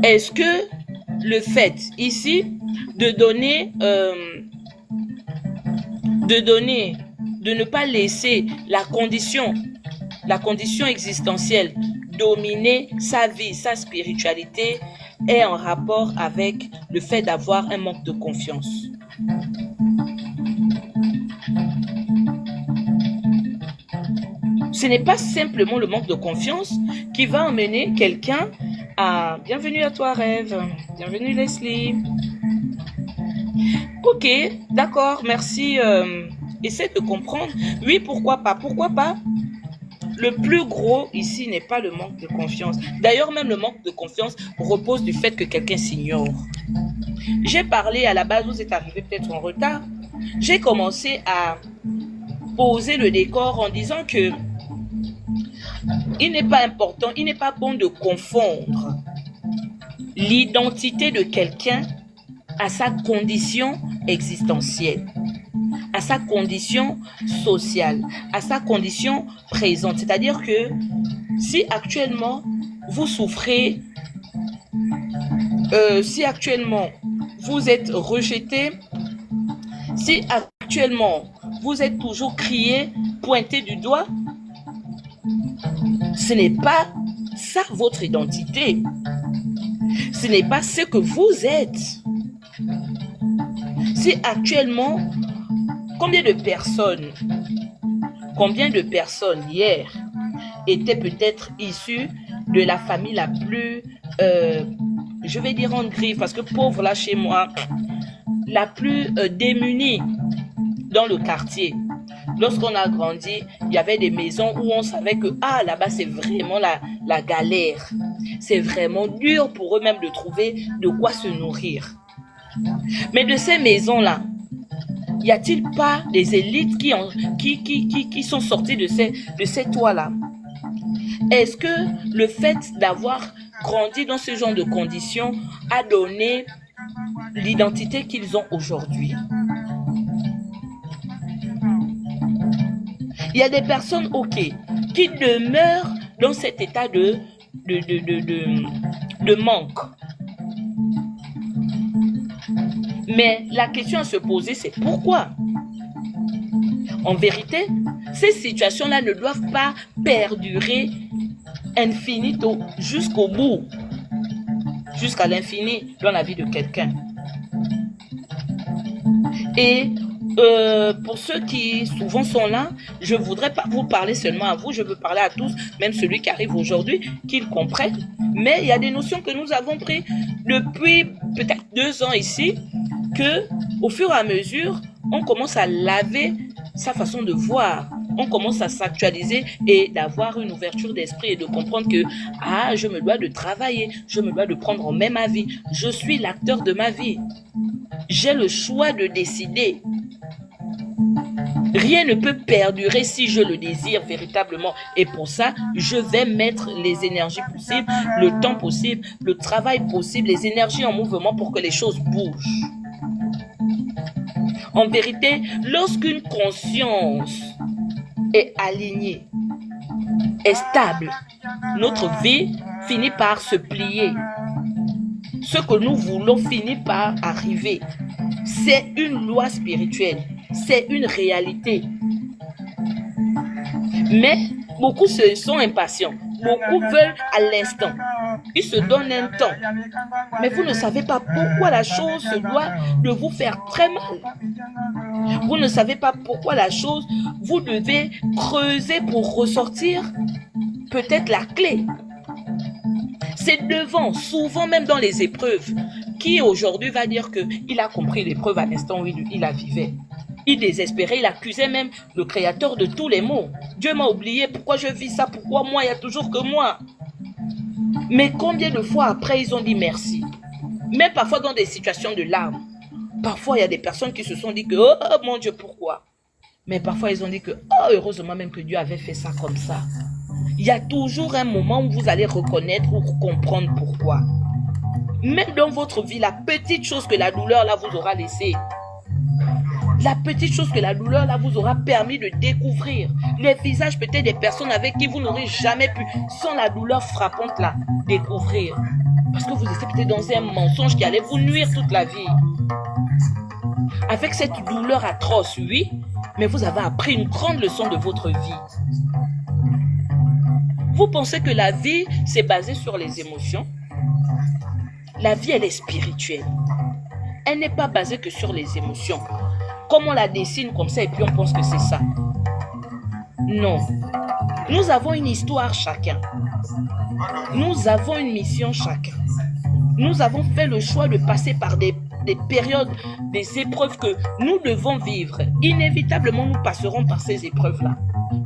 Est-ce que le fait ici de ne pas laisser la condition existentielle dominer sa vie, sa spiritualité est en rapport avec le fait d'avoir un manque de confiance? Ce n'est pas simplement le manque de confiance qui va emmener quelqu'un à... Bienvenue à toi, Rêve. Bienvenue, Leslie. Ok, d'accord, merci. Essaie de comprendre. Oui, pourquoi pas? Pourquoi pas? Le plus gros ici n'est pas le manque de confiance. D'ailleurs, même le manque de confiance repose du fait que quelqu'un s'ignore. J'ai parlé à la base, vous êtes arrivé peut-être en retard. J'ai commencé à poser le décor en disant que il n'est pas important, il n'est pas bon de confondre l'identité de quelqu'un à sa condition existentielle, à sa condition sociale, à sa condition présente. C'est-à-dire que si actuellement vous souffrez, si actuellement vous êtes rejeté, si actuellement vous êtes toujours crié, pointé du doigt, ce n'est pas ça votre identité. Ce n'est pas ce que vous êtes. Si actuellement, combien de personnes hier étaient peut-être issues de la famille la plus je vais dire en griffe, parce que pauvre là chez moi, la plus démunie dans le quartier. Lorsqu'on a grandi, il y avait des maisons où on savait que là-bas c'est vraiment la galère. C'est vraiment dur pour eux-mêmes de trouver de quoi se nourrir. Mais de ces maisons-là, y a-t-il pas des élites qui sont sorties de ces toits-là? Est-ce que le fait d'avoir grandi dans ce genre de conditions a donné l'identité qu'ils ont aujourd'hui? Il y a des personnes, qui demeurent dans cet état de manque. Mais la question à se poser, c'est pourquoi? En vérité, ces situations-là ne doivent pas perdurer infinito jusqu'au bout, jusqu'à l'infini dans la vie de quelqu'un. Et pour ceux qui souvent sont là, je ne voudrais pas vous parler seulement à vous, je veux parler à tous, même celui qui arrive aujourd'hui, qu'ils comprennent. Mais il y a des notions que nous avons prises depuis peut-être 2 ans ici, que au fur et à mesure, on commence à laver sa façon de voir. On commence à s'actualiser et d'avoir une ouverture d'esprit et de comprendre que je me dois de travailler, je me dois de prendre en main ma vie. Je suis l'acteur de ma vie. J'ai le choix de décider. Rien ne peut perdurer si je le désire véritablement. Et pour ça, je vais mettre les énergies possibles, le temps possible, le travail possible, les énergies en mouvement pour que les choses bougent. En vérité, lorsqu'une conscience est alignée, est stable, notre vie finit par se plier. Ce que nous voulons finit par arriver. C'est une loi spirituelle. C'est une réalité. Mais beaucoup sont impatients. Beaucoup veulent à l'instant. Ils se donnent un temps. Mais vous ne savez pas pourquoi la chose se doit de vous faire très mal. Vous ne savez pas pourquoi la chose, vous devez creuser pour ressortir peut-être la clé. C'est devant, souvent même dans les épreuves, qui aujourd'hui va dire qu'il a compris l'épreuve à l'instant où il la vivait. Il désespérait, il accusait même le créateur de tous les maux. Dieu m'a oublié, pourquoi je vis ça, pourquoi moi, il y a toujours que moi. Mais combien de fois après, ils ont dit merci. Même parfois dans des situations de larmes. Parfois, il y a des personnes qui se sont dit que, oh mon Dieu, pourquoi? Mais parfois, ils ont dit que, heureusement même que Dieu avait fait ça comme ça. Il y a toujours un moment où vous allez reconnaître ou comprendre pourquoi. Même dans votre vie, la petite chose que la douleur là vous aura laissé, la petite chose que la douleur là vous aura permis de découvrir, les visages peut-être des personnes avec qui vous n'aurez jamais pu, sans la douleur frappante là, découvrir. Parce que vous étiez peut-être dans un mensonge qui allait vous nuire toute la vie. Avec cette douleur atroce, oui, mais vous avez appris une grande leçon de votre vie. Vous pensez que la vie, c'est basé sur les émotions? La vie, elle est spirituelle. Elle n'est pas basée que sur les émotions. Comme on la dessine comme ça et puis on pense que c'est ça. Non. Nous avons une histoire chacun. Nous avons une mission chacun. Nous avons fait le choix de passer par des périodes, des épreuves que nous devons vivre. Inévitablement, nous passerons par ces épreuves-là.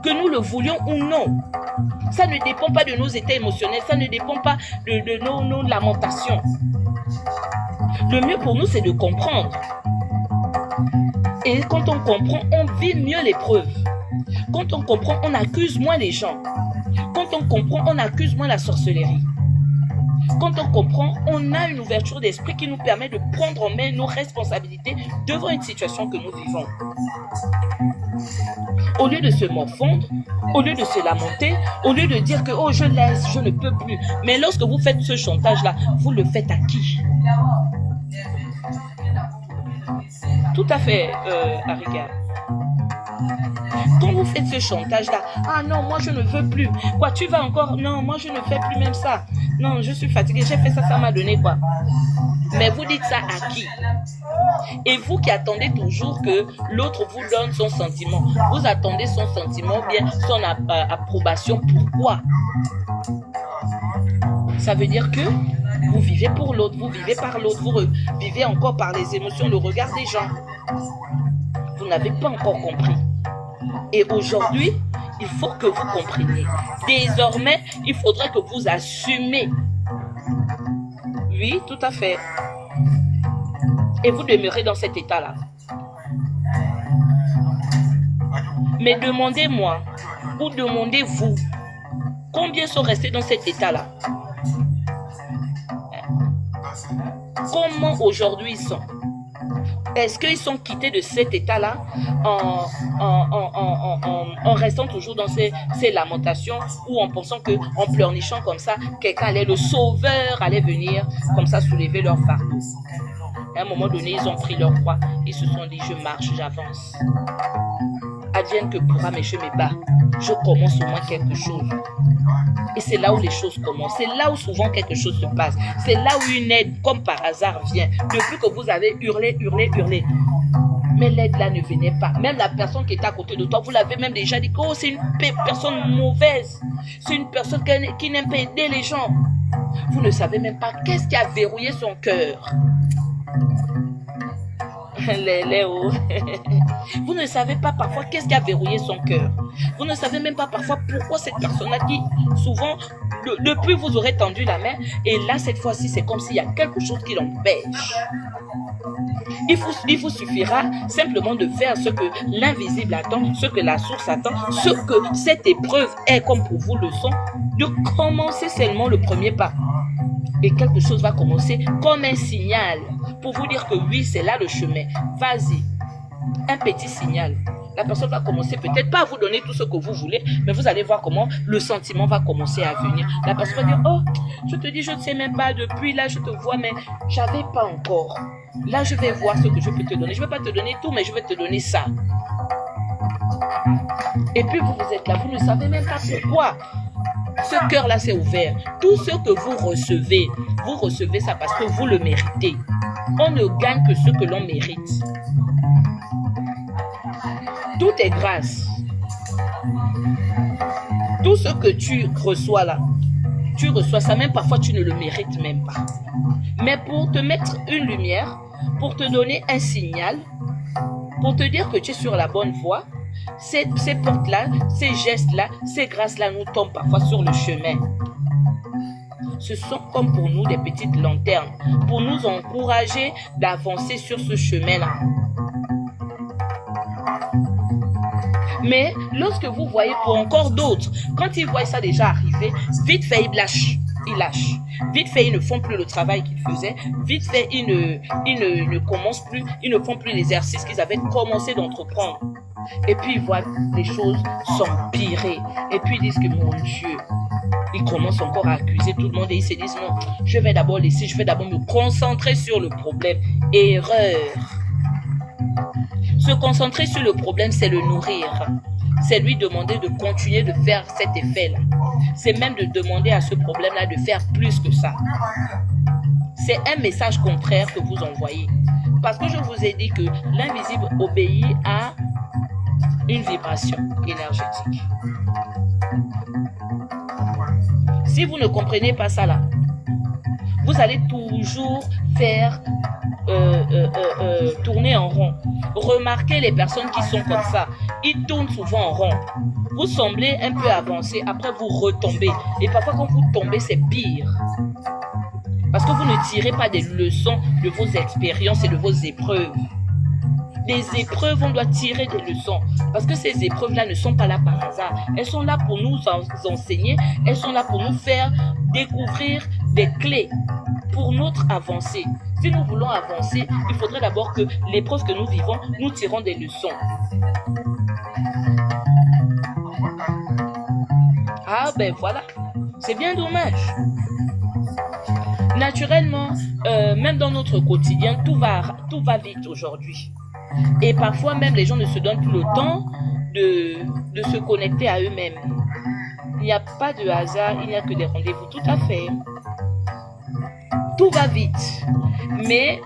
Que nous le voulions ou non. Ça ne dépend pas de nos états émotionnels, ça ne dépend pas de nos lamentations. Le mieux pour nous, c'est de comprendre. Et quand on comprend, on vit mieux l'épreuve. Quand on comprend, on accuse moins les gens. Quand on comprend, on accuse moins la sorcellerie. Quand on comprend, on a une ouverture d'esprit qui nous permet de prendre en main nos responsabilités devant une situation que nous vivons. Au lieu de se morfondre, au lieu de se lamenter, au lieu de dire que « oh, je laisse, je ne peux plus ». Mais lorsque vous faites ce chantage-là, vous le faites à qui? Tout à fait, Ariga. Quand vous faites ce chantage-là, « ah non, moi je ne veux plus ». Quoi, tu vas encore? Non, moi je ne fais plus même ça. Non, je suis fatiguée, j'ai fait ça, ça m'a donné quoi. Mais vous dites ça à qui? Et vous qui attendez toujours que l'autre vous donne son sentiment, vous attendez son sentiment, bien son approbation. Pourquoi? Ça veut dire que Vous vivez pour l'autre, vous vivez par l'autre, vous vivez encore par les émotions, le regard des gens. Vous n'avez pas encore compris. Et aujourd'hui, il faut que vous compreniez. Désormais, il faudrait que vous assumez. Oui, tout à fait. Et vous demeurez dans cet état-là. Mais demandez-moi, ou demandez-vous, combien sont restés dans cet état-là? Comment aujourd'hui ils sont? Est-ce qu'ils sont quittés de cet état-là en restant toujours dans ces lamentations ou en pensant qu'en pleurnichant comme ça, quelqu'un allait, le sauveur allait venir comme ça soulever leur fardeau? À un moment donné, ils ont pris leur croix. Ils se sont dit, je marche, j'avance. Advienne que pourra, mais je me bats. Je commence au moins quelque chose. Et c'est là où les choses commencent. C'est là où souvent quelque chose se passe. C'est là où une aide, comme par hasard, vient. Depuis que vous avez hurlé. Mais l'aide là ne venait pas. Même la personne qui était à côté de toi, vous l'avez même déjà dit que oh, c'est une personne mauvaise. C'est une personne qui n'aime pas aider les gens. Vous ne savez même pas qu'est-ce qui a verrouillé son cœur. Vous ne savez pas parfois qu'est-ce qui a verrouillé son cœur. Vous ne savez même pas parfois pourquoi cette personne-là qui souvent, depuis vous aurez tendu la main et là cette fois-ci c'est comme s'il y a quelque chose qui l'empêche. Il vous suffira simplement de faire ce que l'invisible attend, ce que la source attend, ce que cette épreuve est comme pour vous le sont, de commencer seulement le premier pas. Et quelque chose va commencer comme un signal pour vous dire que oui, c'est là le chemin. Vas-y. Un petit signal. La personne va commencer peut-être pas à vous donner tout ce que vous voulez, mais vous allez voir comment le sentiment va commencer à venir. La personne va dire, oh, je te dis, je ne sais même pas, depuis là, je te vois, mais j'avais pas encore. Là, je vais voir ce que je peux te donner. Je ne vais pas te donner tout, mais je vais te donner ça. Et puis, vous êtes là, vous ne savez même pas pourquoi. Ce cœur-là s'est ouvert. Tout ce que vous recevez ça parce que vous le méritez. On ne gagne que ce que l'on mérite. Tout est grâce. Tout ce que tu reçois là, tu reçois ça, même parfois tu ne le mérites même pas. Mais pour te mettre une lumière, pour te donner un signal, pour te dire que tu es sur la bonne voie, ces portes-là, ces gestes-là, ces grâces-là nous tombent parfois sur le chemin. Ce sont comme pour nous des petites lanternes, pour nous encourager d'avancer sur ce chemin-là. Mais lorsque vous voyez pour encore d'autres, quand ils voient ça déjà arriver, vite fait ils lâchent. Vite fait, ils ne font plus le travail qu'ils faisaient. Vite fait, ils ne commencent plus, ils ne font plus l'exercice qu'ils avaient commencé d'entreprendre. Et puis, ils voient les choses s'empirer. Et puis, ils disent que mon Dieu, ils commencent encore à accuser tout le monde et ils se disent non, je vais d'abord me concentrer sur le problème. Erreur. Se concentrer sur le problème, c'est le nourrir. C'est lui demander de continuer de faire cet effet-là. C'est même de demander à ce problème-là de faire plus que ça. C'est un message contraire que vous envoyez. Parce que je vous ai dit que l'invisible obéit à une vibration énergétique. Si vous ne comprenez pas ça là, vous allez toujours faire tourner en rond. Remarquez les personnes qui sont comme ça. Ils tournent souvent en rond. Vous semblez un peu avancer, après vous retombez. Et parfois quand vous tombez, c'est pire. Parce que vous ne tirez pas des leçons de vos expériences et de vos épreuves. Des épreuves, on doit tirer des leçons. Parce que ces épreuves-là ne sont pas là par hasard. Elles sont là pour nous enseigner. Elles sont là pour nous faire découvrir des clés pour notre avancée. Si nous voulons avancer, il faudrait d'abord que l'épreuve que nous vivons, nous tirons des leçons. Ah ben voilà, c'est bien dommage. Naturellement, même dans notre quotidien, tout va vite aujourd'hui. Et parfois même les gens ne se donnent plus le temps de se connecter à eux-mêmes. Il n'y a pas de hasard, il n'y a que des rendez-vous, tout à fait. Tout va vite. Mais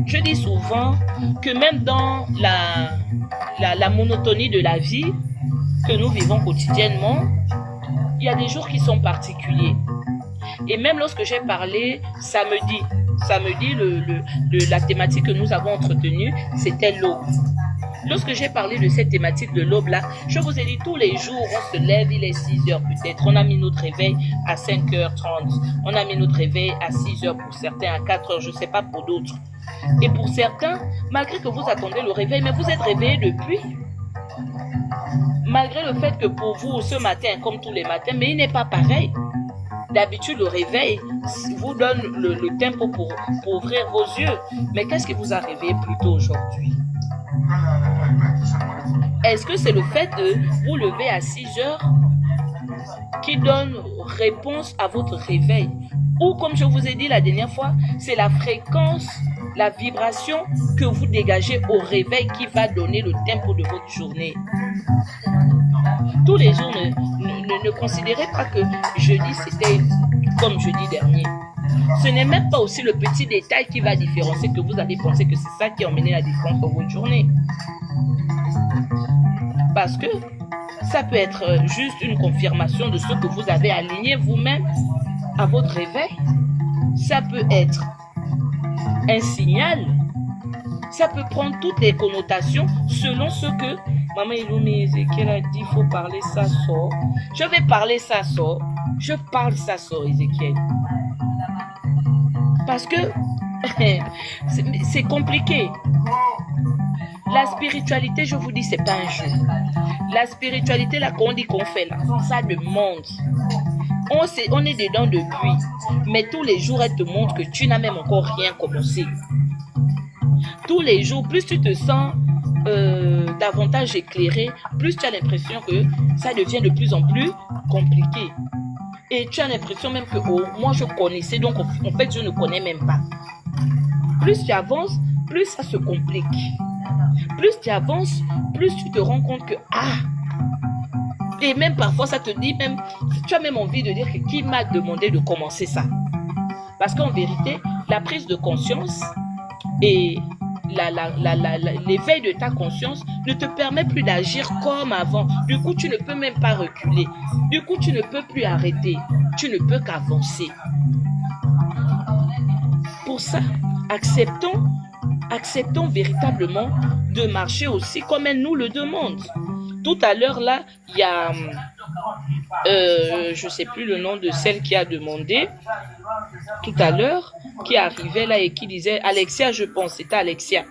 je dis souvent que même dans la monotonie de la vie que nous vivons quotidiennement, il y a des jours qui sont particuliers. Et même lorsque j'ai parlé samedi, la thématique que nous avons entretenue, c'était l'aube. Lorsque j'ai parlé de cette thématique de l'aube là, je vous ai dit tous les jours, on se lève, il est 6 heures peut-être. On a mis notre réveil à 5h30. On a mis notre réveil à 6 heures pour certains, à 4 heures, je ne sais pas pour d'autres. Et pour certains, malgré que vous attendez le réveil, mais vous êtes réveillés depuis. Malgré le fait que pour vous, ce matin, comme tous les matins, mais il n'est pas pareil. D'habitude, le réveil vous donne le tempo pour ouvrir vos yeux. Mais qu'est-ce qui vous a réveillé plus tôt aujourd'hui? Est-ce que c'est le fait de vous lever à 6 heures qui donne réponse à votre réveil? Ou comme je vous ai dit la dernière fois, c'est la fréquence, la vibration que vous dégagez au réveil qui va donner le tempo de votre journée. Tous les jours, ne considérez pas que jeudi c'était comme jeudi dernier. Ce n'est même pas aussi le petit détail qui va différencier que vous allez penser que c'est ça qui a emmené la différence dans votre journée. Parce que ça peut être juste une confirmation de ce que vous avez aligné vous-même à votre réveil. Ça peut être un signal. Ça peut prendre toutes les connotations selon ce que Maman Iloumi Ezekiel a dit, il faut parler, ça sort. Je vais parler, ça sort. Je parle, ça sort, Ezekiel. Parce que c'est compliqué. La spiritualité, je vous dis, c'est pas un jeu. La spiritualité, là, qu'on dit qu'on fait, là, ça demande. On est dedans depuis. Mais tous les jours, elle te montre que tu n'as même encore rien commencé. Tous les jours, plus tu te sens davantage éclairé, plus tu as l'impression que ça devient de plus en plus compliqué. Et tu as l'impression même que moi je connaissais, donc en fait je ne connais même pas. Plus tu avances, plus ça se complique. Plus tu avances, plus tu te rends compte que et même parfois ça te dit même, tu as même envie de dire que qui m'a demandé de commencer ça. Parce qu'en vérité, la prise de conscience et l'éveil de ta conscience ne te permet plus d'agir comme avant. Du coup, tu ne peux même pas reculer. Du coup, tu ne peux plus arrêter. Tu ne peux qu'avancer. Pour ça, acceptons véritablement de marcher aussi comme elle nous le demande. Tout à l'heure, là, il y a, je ne sais plus le nom de celle qui a demandé, tout à l'heure, qui arrivait là et qui disait, Alexia, je pense, c'était Alexia,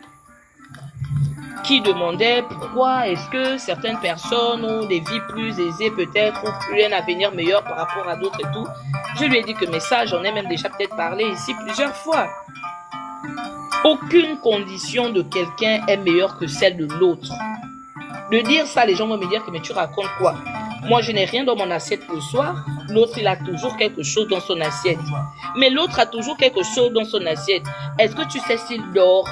qui demandait pourquoi est-ce que certaines personnes ont des vies plus aisées peut-être, ou plus un avenir meilleur par rapport à d'autres et tout. Je lui ai dit que mais ça, j'en ai même déjà peut-être parlé ici plusieurs fois. Aucune condition de quelqu'un est meilleure que celle de l'autre. De dire ça, les gens vont me dire que mais tu racontes quoi? Moi, je n'ai rien dans mon assiette le soir. L'autre, il a toujours quelque chose dans son assiette. Mais l'autre a toujours quelque chose dans son assiette. Est-ce que tu sais s'il dort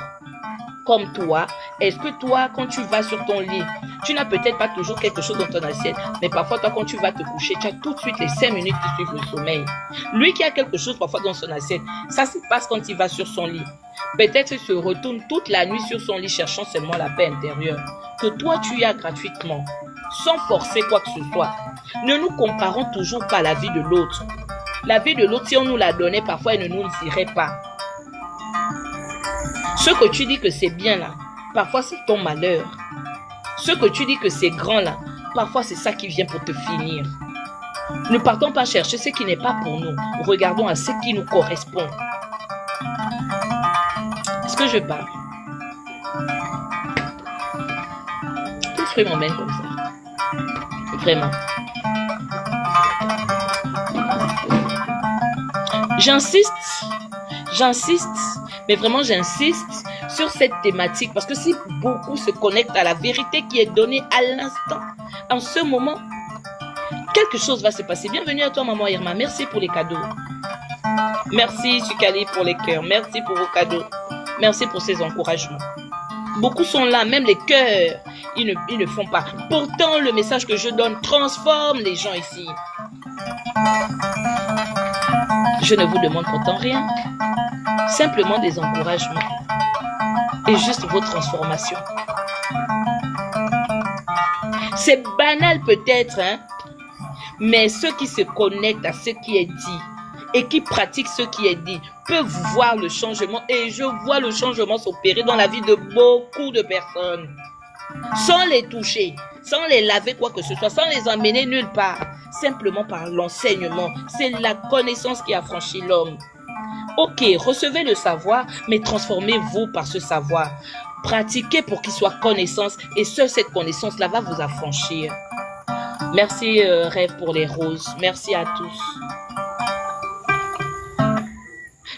comme toi? Est-ce que toi, quand tu vas sur ton lit, tu n'as peut-être pas toujours quelque chose dans ton assiette, mais parfois, toi, quand tu vas te coucher, tu as tout de suite les 5 minutes qui suivent le sommeil. Lui qui a quelque chose parfois dans son assiette, ça se passe quand il va sur son lit. Peut-être qu'il se retourne toute la nuit sur son lit cherchant seulement la paix intérieure que toi, tu y as gratuitement, sans forcer quoi que ce soit. Ne nous comparons toujours pas à la vie de l'autre. La vie de l'autre, si on nous la donnait, parfois, elle ne nous dirait pas. Ce que tu dis que c'est bien là, parfois c'est ton malheur. Ce que tu dis que c'est grand là, parfois c'est ça qui vient pour te finir. Ne partons pas chercher ce qui n'est pas pour nous. Regardons à ce qui nous correspond. Est-ce que je parle? Tout fruit m'emmène comme ça. Vraiment. J'insiste, mais vraiment j'insiste sur cette thématique parce que si beaucoup se connectent à la vérité qui est donnée à l'instant, en ce moment, quelque chose va se passer. Bienvenue à toi, maman Irma. Merci pour les cadeaux. Merci, Sukali, pour les cœurs. Merci pour vos cadeaux. Merci pour ces encouragements. Beaucoup sont là, même les cœurs, ils ne font pas. Pourtant, le message que je donne transforme les gens ici. Je ne vous demande pourtant rien. Simplement des encouragements. Et juste vos transformations. C'est banal peut-être, hein? Mais ceux qui se connectent à ce qui est dit, et qui pratique ce qui est dit peuvent voir le changement, et je vois le changement s'opérer dans la vie de beaucoup de personnes, sans les toucher, sans les laver quoi que ce soit, sans les emmener nulle part, simplement par l'enseignement. C'est la connaissance qui affranchit l'homme. Ok, recevez le savoir, mais transformez-vous par ce savoir. Pratiquez pour qu'il soit connaissance, et seule cette connaissance-là va vous affranchir. Merci Rêve pour les roses. Merci à tous.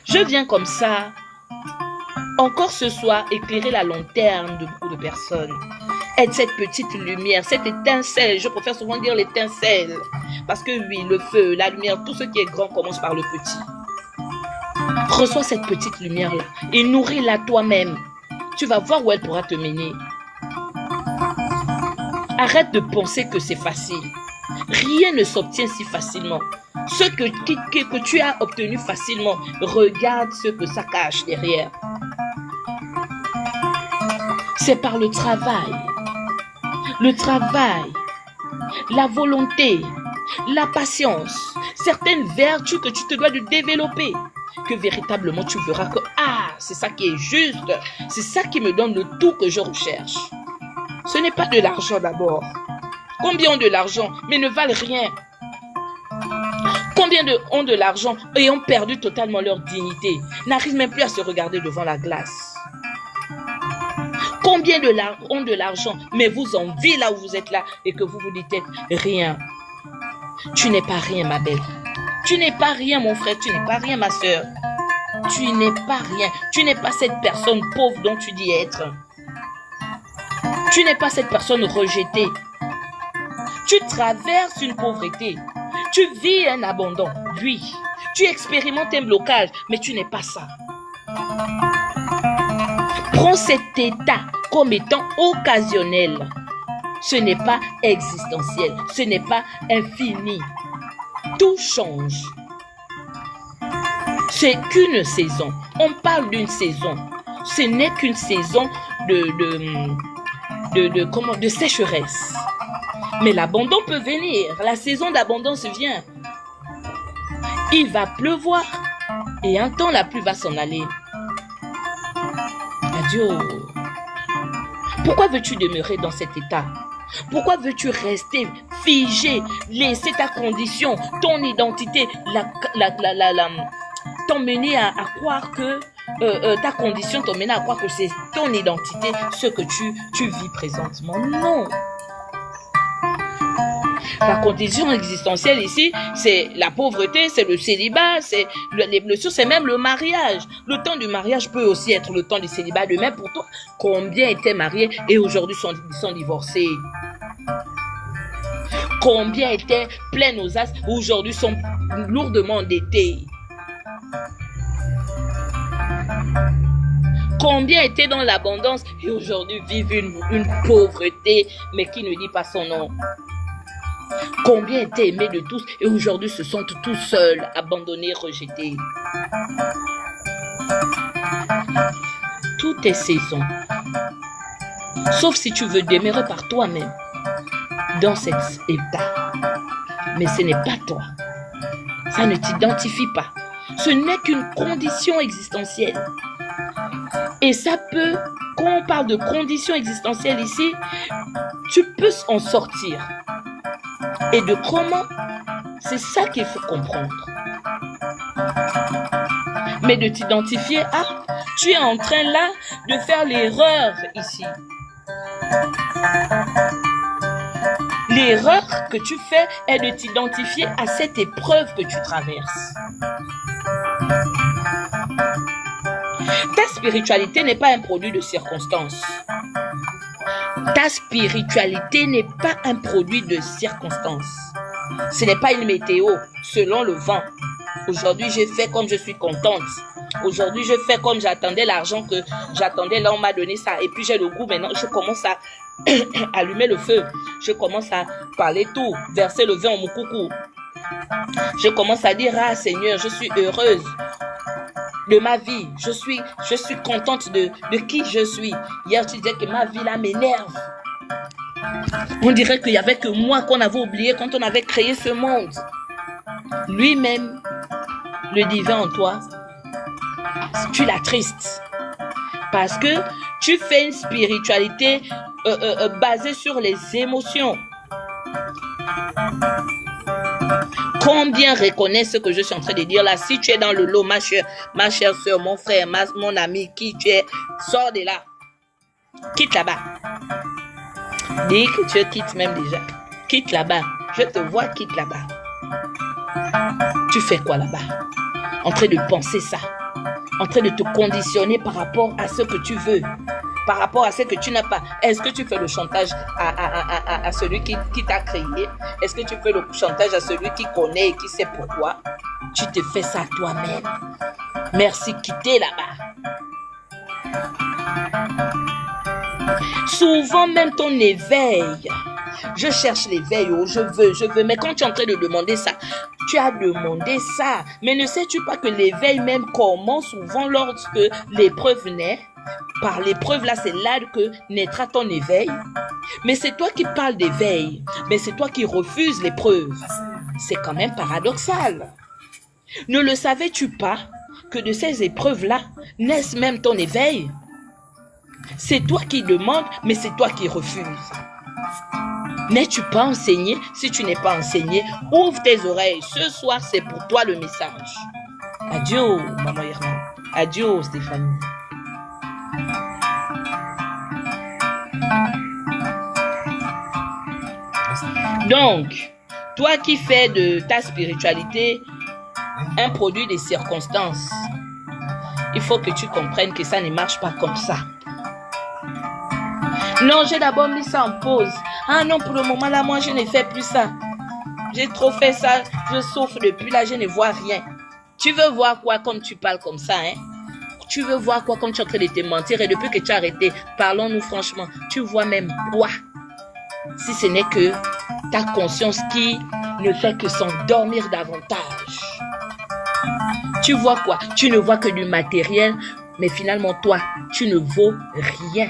Je viens comme ça, encore ce soir, éclairer la lanterne de beaucoup de personnes. Être cette petite lumière, cette étincelle. Je préfère souvent dire l'étincelle. Parce que oui, le feu, la lumière, tout ce qui est grand commence par le petit. Reçois cette petite lumière-là et nourris-la toi-même. Tu vas voir où elle pourra te mener. Arrête de penser que c'est facile. Rien ne s'obtient si facilement. Ce que tu as obtenu facilement, regarde ce que ça cache derrière. C'est par le travail. Le travail, la volonté, la patience, certaines vertus que tu te dois de développer, que véritablement tu verras que c'est ça qui est juste, c'est ça qui me donne le tout que je recherche. Ce n'est pas de l'argent d'abord. Combien ont de l'argent mais ne valent rien? Combien ont de l'argent et ont perdu totalement leur dignité, n'arrivent même plus à se regarder devant la glace? Combien ont de l'argent, mais vous enviez là où vous êtes là et que vous vous dites rien. Tu n'es pas rien, ma belle. Tu n'es pas rien, mon frère. Tu n'es pas rien, ma soeur. Tu n'es pas rien. Tu n'es pas cette personne pauvre dont tu dis être. Tu n'es pas cette personne rejetée. Tu traverses une pauvreté. Tu vis un abandon. Oui. Tu expérimentes un blocage, mais tu n'es pas ça. Prends cet état comme étant occasionnel. Ce n'est pas existentiel. Ce n'est pas infini. Tout change. C'est qu'une saison. On parle d'une saison. Ce n'est qu'une saison de sécheresse. Mais l'abandon peut venir. La saison d'abondance vient. Il va pleuvoir et un temps la pluie va s'en aller. Adieu. Pourquoi veux-tu demeurer dans cet état? Pourquoi veux-tu rester figé, laisser ta condition, ton identité, t'emmener à croire que ta condition t'emmène à croire que c'est ton identité, ce que tu vis présentement? Non. La condition existentielle ici, c'est la pauvreté, c'est le célibat, c'est les blessures, c'est même le mariage. Le temps du mariage peut aussi être le temps du célibat. Demain, pour toi, combien étaient mariés et aujourd'hui sont divorcés? Combien étaient pleins aux as, aujourd'hui sont lourdement endettés? Combien étaient dans l'abondance et aujourd'hui vivent une pauvreté, mais qui ne dit pas son nom? Combien étaient aimés de tous et aujourd'hui se sentent tout seuls, abandonnés, rejetés? Tout est saison. Sauf si tu veux demeurer par toi-même dans cet état. Mais ce n'est pas toi. Ça ne t'identifie pas. Ce n'est qu'une condition existentielle. Et ça peut, quand on parle de condition existentielle ici, tu peux en sortir. Et de comment, c'est ça qu'il faut comprendre. Mais de t'identifier à, tu es en train là de faire l'erreur ici. L'erreur que tu fais est de t'identifier à cette épreuve que tu traverses. Ta spiritualité n'est pas un produit de circonstances. Ta spiritualité n'est pas un produit de circonstances. Ce n'est pas une météo selon le vent. Aujourd'hui, j'ai fait comme je suis contente. Aujourd'hui, je fais comme j'attendais l'argent que j'attendais. Là, on m'a donné ça. Et puis, j'ai le goût. Maintenant, je commence à allumer le feu. Je commence à parler tout. Verser le vin au moukoukou. Je commence à dire, ah Seigneur, je suis heureuse de ma vie. Je suis contente de qui je suis. Hier, tu disais que ma vie là m'énerve. On dirait qu'il n'y avait que moi qu'on avait oublié quand on avait créé ce monde. Lui-même le divin en toi, tu l'attristes. Parce que tu fais une spiritualité basée sur les émotions. Combien reconnaissent ce que je suis en train de dire là? Si tu es dans le lot, ma chère soeur, mon frère, mon ami, qui tu es, sors de là. Quitte là-bas. Dis que tu quittes même déjà. Quitte là-bas. Je te vois, quitte là-bas. Tu fais quoi là-bas? En train de penser ça. En train de te conditionner par rapport à ce que tu veux. Par rapport à ce que tu n'as pas. Est-ce que tu fais le chantage à celui qui t'a créé? Est-ce que tu fais le chantage à celui qui connaît et qui sait pourquoi? Tu te fais ça toi-même. Merci, quittez là-bas. Souvent même ton éveil. Je cherche l'éveil, oh, je veux. Mais quand tu es en train de demander ça, tu as demandé ça. Mais ne sais-tu pas que l'éveil même commence souvent lorsque l'épreuve naît? Par l'épreuve là, c'est là que naîtra ton éveil. Mais c'est toi qui parles d'éveil. Mais c'est toi qui refuses l'épreuve. C'est quand même paradoxal. Ne le savais-tu pas que de ces épreuves-là naissent même ton éveil? C'est toi qui demandes, mais c'est toi qui refuses. N'es-tu pas enseigné? Si tu n'es pas enseigné, ouvre tes oreilles. Ce soir, c'est pour toi le message. Adieu, maman Irma. Adieu, Stéphanie. Donc, toi qui fais de ta spiritualité un produit des circonstances, il faut que tu comprennes que ça ne marche pas comme ça. Non, j'ai d'abord mis ça en pause. Ah non, pour le moment là, moi je ne fais plus ça. J'ai trop fait ça, je souffre depuis là, je ne vois rien. Tu veux voir quoi comme tu parles comme ça, hein? Tu veux voir quoi comme tu es en train de te mentir et depuis que tu as arrêté, parlons-nous franchement, tu vois même quoi? Si ce n'est que ta conscience qui ne fait que s'endormir davantage. Tu vois quoi? Tu ne vois que du matériel, mais finalement toi, tu ne vaux rien.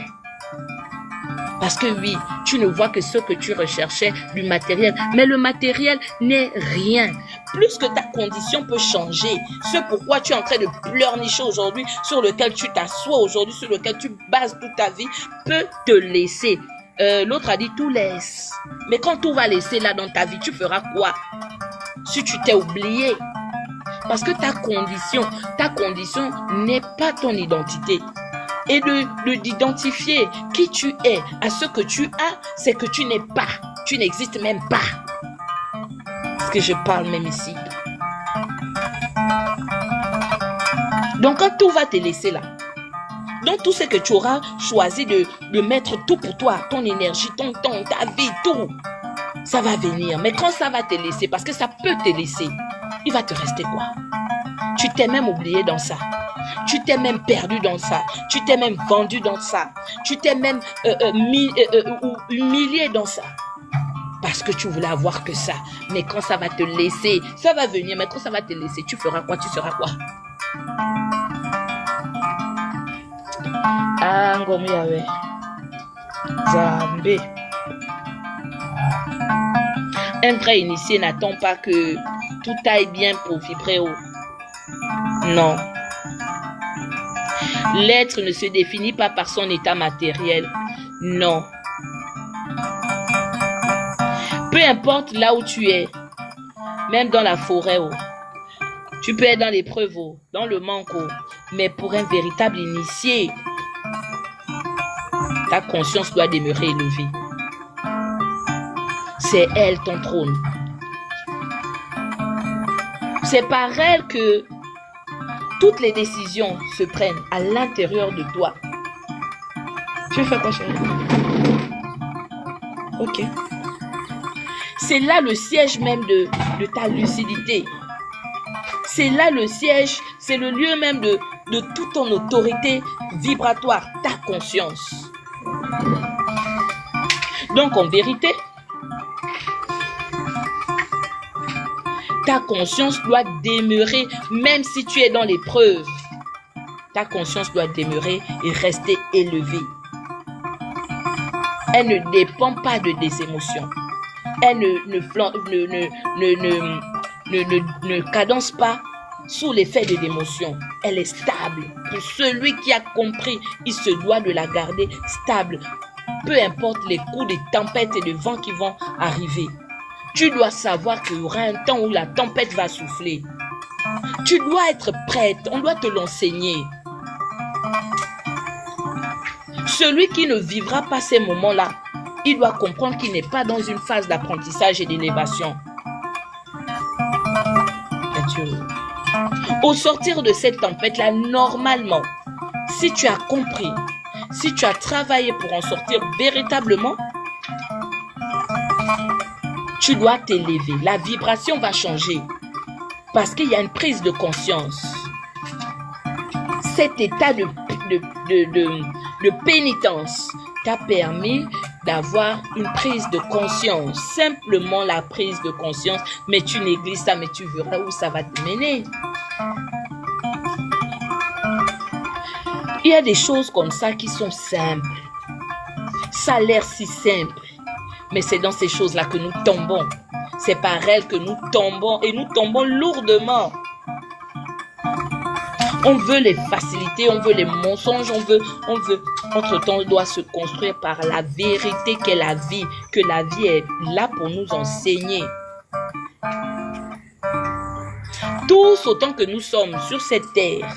Parce que oui, tu ne vois que ce que tu recherchais, du matériel. Mais le matériel n'est rien. Plus que ta condition peut changer, ce pourquoi tu es en train de pleurnicher aujourd'hui, sur lequel tu t'assois aujourd'hui, sur lequel tu bases toute ta vie, peut te laisser. L'autre a dit tout laisse. Mais quand tout va laisser là dans ta vie, tu feras quoi? Si tu t'es oublié. Parce que ta condition n'est pas ton identité. Et d'identifier qui tu es à ce que tu as, c'est que tu n'es pas. Tu n'existes même pas. Est-ce que je parle même ici? Donc quand tout va te laisser là, donc tout ce que tu auras choisi de mettre tout pour toi, ton énergie, ton temps, ta vie, tout, ça va venir. Mais quand ça va te laisser, parce que ça peut te laisser, il va te rester quoi? Tu t'es même oublié dans ça. Tu t'es même perdu dans ça. Tu t'es même vendu dans ça. Tu t'es même humilié dans ça. Parce que tu voulais avoir que ça. Mais quand ça va te laisser, ça va venir. Mais quand ça va te laisser, tu feras quoi? Tu seras quoi? Ah, Ngomi Yahweh. Zambé. Un vrai initié n'attend pas que tout aille bien pour vibrer haut. Non. L'être ne se définit pas par son état matériel. Non. Peu importe là où tu es, même dans la forêt, tu peux être dans l'épreuve, dans le manque, mais pour un véritable initié, ta conscience doit demeurer élevée. C'est elle ton trône. C'est par elle que toutes les décisions se prennent à l'intérieur de toi. Tu fais quoi, chérie? Ok. C'est là le siège même de ta lucidité. C'est là le siège, c'est le lieu même de toute ton autorité vibratoire, ta conscience. Donc en vérité, ta conscience doit demeurer, même si tu es dans l'épreuve. Ta conscience doit demeurer et rester élevée. Elle ne dépend pas de des émotions. Elle ne cadence pas sous l'effet de l'émotion, elle est stable. Pour celui qui a compris, il se doit de la garder stable. Peu importe les coups de tempête et de vent qui vont arriver. Tu dois savoir qu'il y aura un temps où la tempête va souffler. Tu dois être prête, on doit te l'enseigner. Celui qui ne vivra pas ces moments-là, il doit comprendre qu'il n'est pas dans une phase d'apprentissage et d'élévation. Au sortir de cette tempête-là, normalement, si tu as compris, si tu as travaillé pour en sortir véritablement, tu dois t'élever. La vibration va changer parce qu'il y a une prise de conscience. Cet état de pénitence t'a permis d'avoir une prise de conscience. Simplement la prise de conscience. Mais tu négliges ça, mais tu verras où ça va te mener. Il y a des choses comme ça qui sont simples. Ça a l'air si simple. Mais c'est dans ces choses-là que nous tombons. C'est par elles que nous tombons et nous tombons lourdement. On veut les facilités, on veut les mensonges, on veut. Entre-temps, on doit se construire par la vérité qu'est la vie, que la vie est là pour nous enseigner. Tous autant que nous sommes sur cette terre,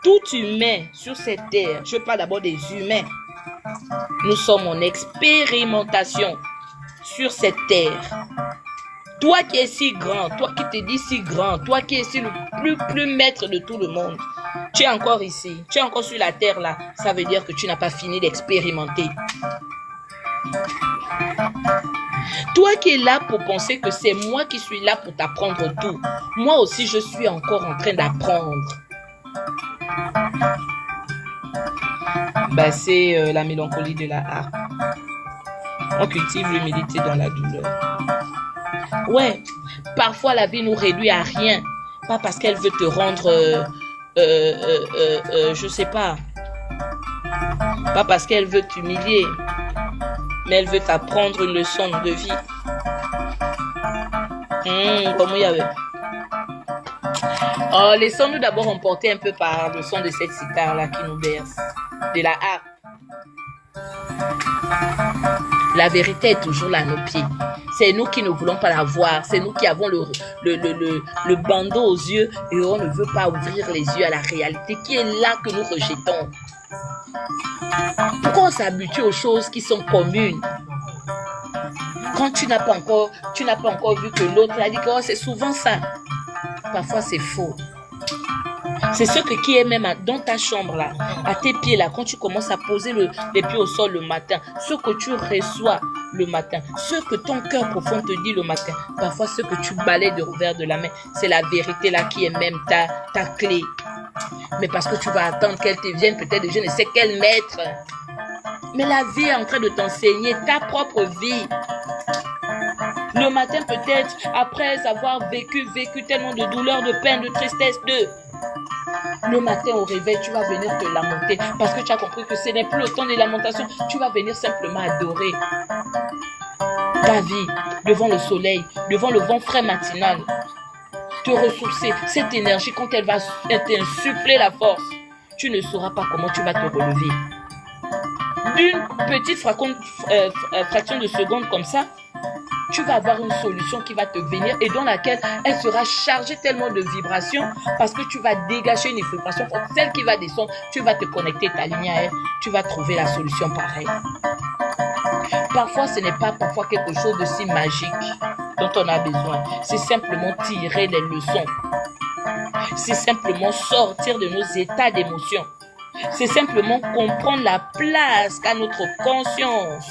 tout humain sur cette terre, je parle d'abord des humains, nous sommes en expérimentation sur cette terre. Toi qui es si grand, toi qui te dis si grand, toi qui es si le plus maître de tout le monde, tu es encore ici, tu es encore sur la terre là, ça veut dire que tu n'as pas fini d'expérimenter. Toi qui es là pour penser que c'est moi qui suis là pour t'apprendre tout, moi aussi je suis encore en train d'apprendre. C'est la mélancolie de la harpe. On cultive l'humilité dans la douleur. Ouais, parfois la vie nous réduit à rien. Pas parce qu'elle veut te rendre, je sais pas. Pas parce qu'elle veut t'humilier. Mais elle veut t'apprendre une leçon de vie. Comment il y avait? Oh, laissons-nous d'abord emporter un peu par le son de cette cithare-là qui nous berce. De la harpe. La vérité est toujours là à nos pieds. C'est nous qui ne voulons pas la voir. C'est nous qui avons le bandeau aux yeux et on ne veut pas ouvrir les yeux à la réalité qui est là que nous rejetons. Pourquoi on s'habitue aux choses qui sont communes? Quand tu n'as pas encore vu que l'autre a dit que c'est souvent ça. Parfois c'est faux. C'est ce qui est même dans ta chambre là, à tes pieds là, quand tu commences à poser les pieds au sol le matin, ce que tu reçois le matin, ce que ton cœur profond te dit le matin, parfois ce que tu balayes de revers de la main, c'est la vérité là qui est même ta clé. Mais parce que tu vas attendre qu'elle te vienne peut-être de je ne sais quel maître. Mais la vie est en train de t'enseigner ta propre vie. Le matin peut-être, après avoir vécu tellement de douleur, de peine, de tristesse, le matin au réveil, tu vas venir te lamenter parce que tu as compris que ce n'est plus le temps des lamentations. Tu vas venir simplement adorer ta vie devant le soleil, devant le vent frais matinal. Te ressourcer. Cette énergie, quand elle va t'insuffler la force, tu ne sauras pas comment tu vas te relever. D'une petite fraction de seconde comme ça, tu vas avoir une solution qui va te venir et dans laquelle elle sera chargée tellement de vibrations parce que tu vas dégager une vibration. Celle qui va descendre, tu vas te connecter ta ligne à elle, tu vas trouver la solution pareille. Parfois, ce n'est pas quelque chose de si magique dont on a besoin. C'est simplement tirer les leçons. C'est simplement sortir de nos états d'émotion. C'est simplement comprendre la place qu'a notre conscience.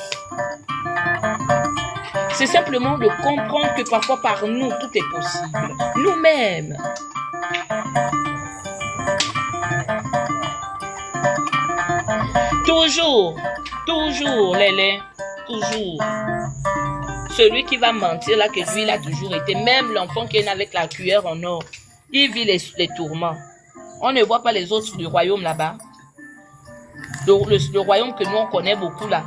C'est simplement de comprendre que parfois par nous, tout est possible. Nous-mêmes. Toujours, Lélé, toujours. Celui qui va mentir là, que lui, il a toujours été, même l'enfant qui est né avec la cuillère en or, il vit les tourments. On ne voit pas les autres du royaume là-bas. Le royaume que nous, on connaît beaucoup là.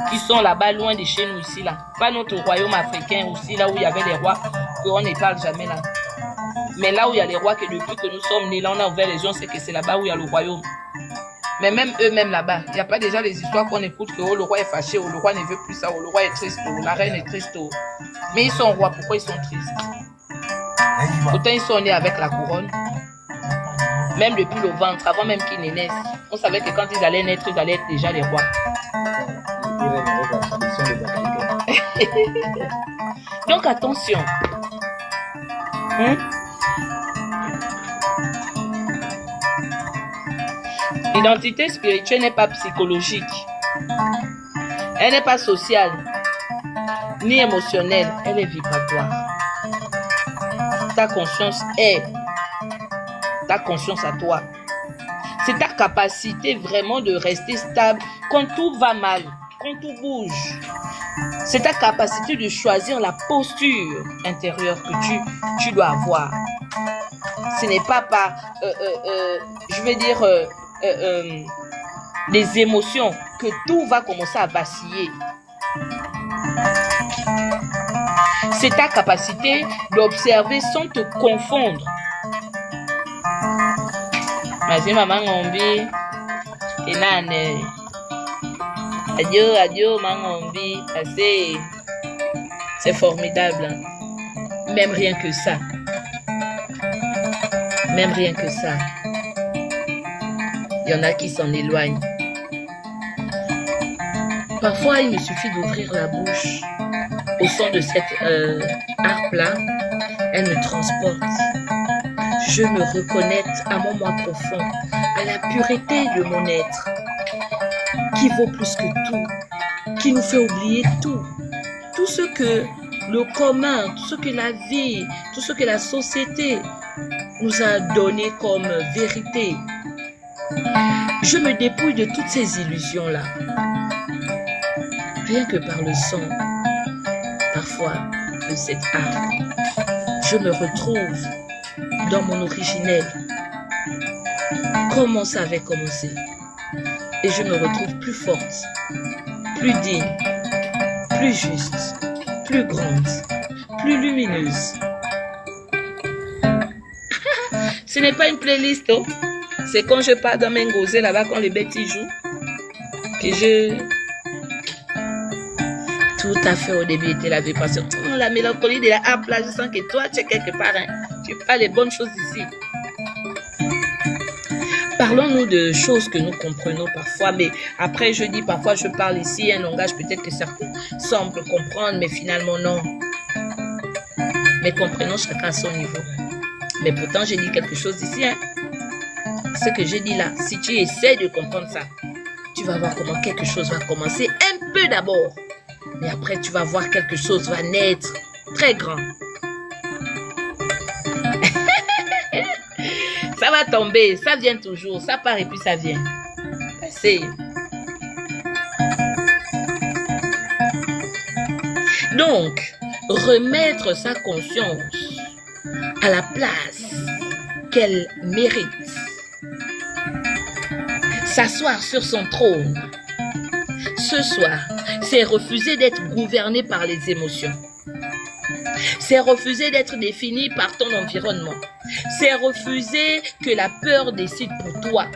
Qui sont là-bas, loin de chez nous ici là. Pas notre royaume africain aussi, là où il y avait les rois, qu'on ne parle jamais là. Mais là où il y a les rois, que depuis que nous sommes nés, là on a ouvert les yeux, on sait que c'est là-bas où il y a le royaume. Mais même eux-mêmes là-bas, il n'y a pas déjà les histoires qu'on écoute que oh, le roi est fâché, ou le roi ne veut plus ça, ou le roi est triste, ou la reine est triste. Mais ils sont rois, pourquoi ils sont tristes? Pourtant ils sont nés avec la couronne. Même depuis le ventre, avant même qu'ils ne naissent. On savait que quand ils allaient naître, ils allaient être déjà les rois. Donc attention. L'identité spirituelle n'est pas psychologique. Elle n'est pas sociale, ni émotionnelle. Elle est vibratoire. Ta conscience est ta conscience à toi. C'est ta capacité vraiment de rester stable quand tout va mal, quand tout bouge. C'est ta capacité de choisir la posture intérieure que tu dois avoir. Ce n'est pas par, je veux dire, les émotions que tout va commencer à vaciller. C'est ta capacité d'observer sans te confondre. Vas-y, maman Ngombi. Et nane. Adieu, adieu, maman Ngombi. C'est formidable. Hein? Même rien que ça. Même rien que ça. Il y en a qui s'en éloignent. Parfois, il me suffit d'ouvrir la bouche au son de cette harpe-là. Elle me transporte. Je me reconnecte à mon moi profond, à la pureté de mon être, qui vaut plus que tout, qui nous fait oublier tout. Tout ce que le commun, tout ce que la vie, tout ce que la société nous a donné comme vérité. Je me dépouille de toutes ces illusions-là. Rien que par le son, parfois, de cette harpe, je me retrouve dans mon originel. Comment ça avait commencé. Et je me retrouve plus forte, plus digne, plus juste, plus grande, plus lumineuse. Ce n'est pas une playlist, oh. C'est quand je pars dans Mengozé, là-bas, quand les bêtes y jouent, que je... Tout à fait au début était la vibration. Oh, la mélancolie de la harpe, là, je sens que toi, tu es quelque part. Hein. Tu parles les bonnes choses ici. Parlons-nous de choses que nous comprenons parfois, mais après, je dis parfois, je parle ici un langage peut-être que certains semblent comprendre, mais finalement, non. Mais comprenons chacun à son niveau. Mais pourtant, j'ai dit quelque chose ici, hein. Ce que j'ai dit là, si tu essaies de comprendre ça, tu vas voir comment quelque chose va commencer un peu d'abord. Mais après, tu vas voir quelque chose va naître très grand. Ça va tomber, ça vient toujours, ça part et puis ça vient. C'est... Donc, remettre sa conscience à la place qu'elle mérite. S'asseoir sur son trône. Ce soir, c'est refuser d'être gouverné par les émotions. C'est refuser d'être défini par ton environnement. C'est refuser que la peur décide pour toi.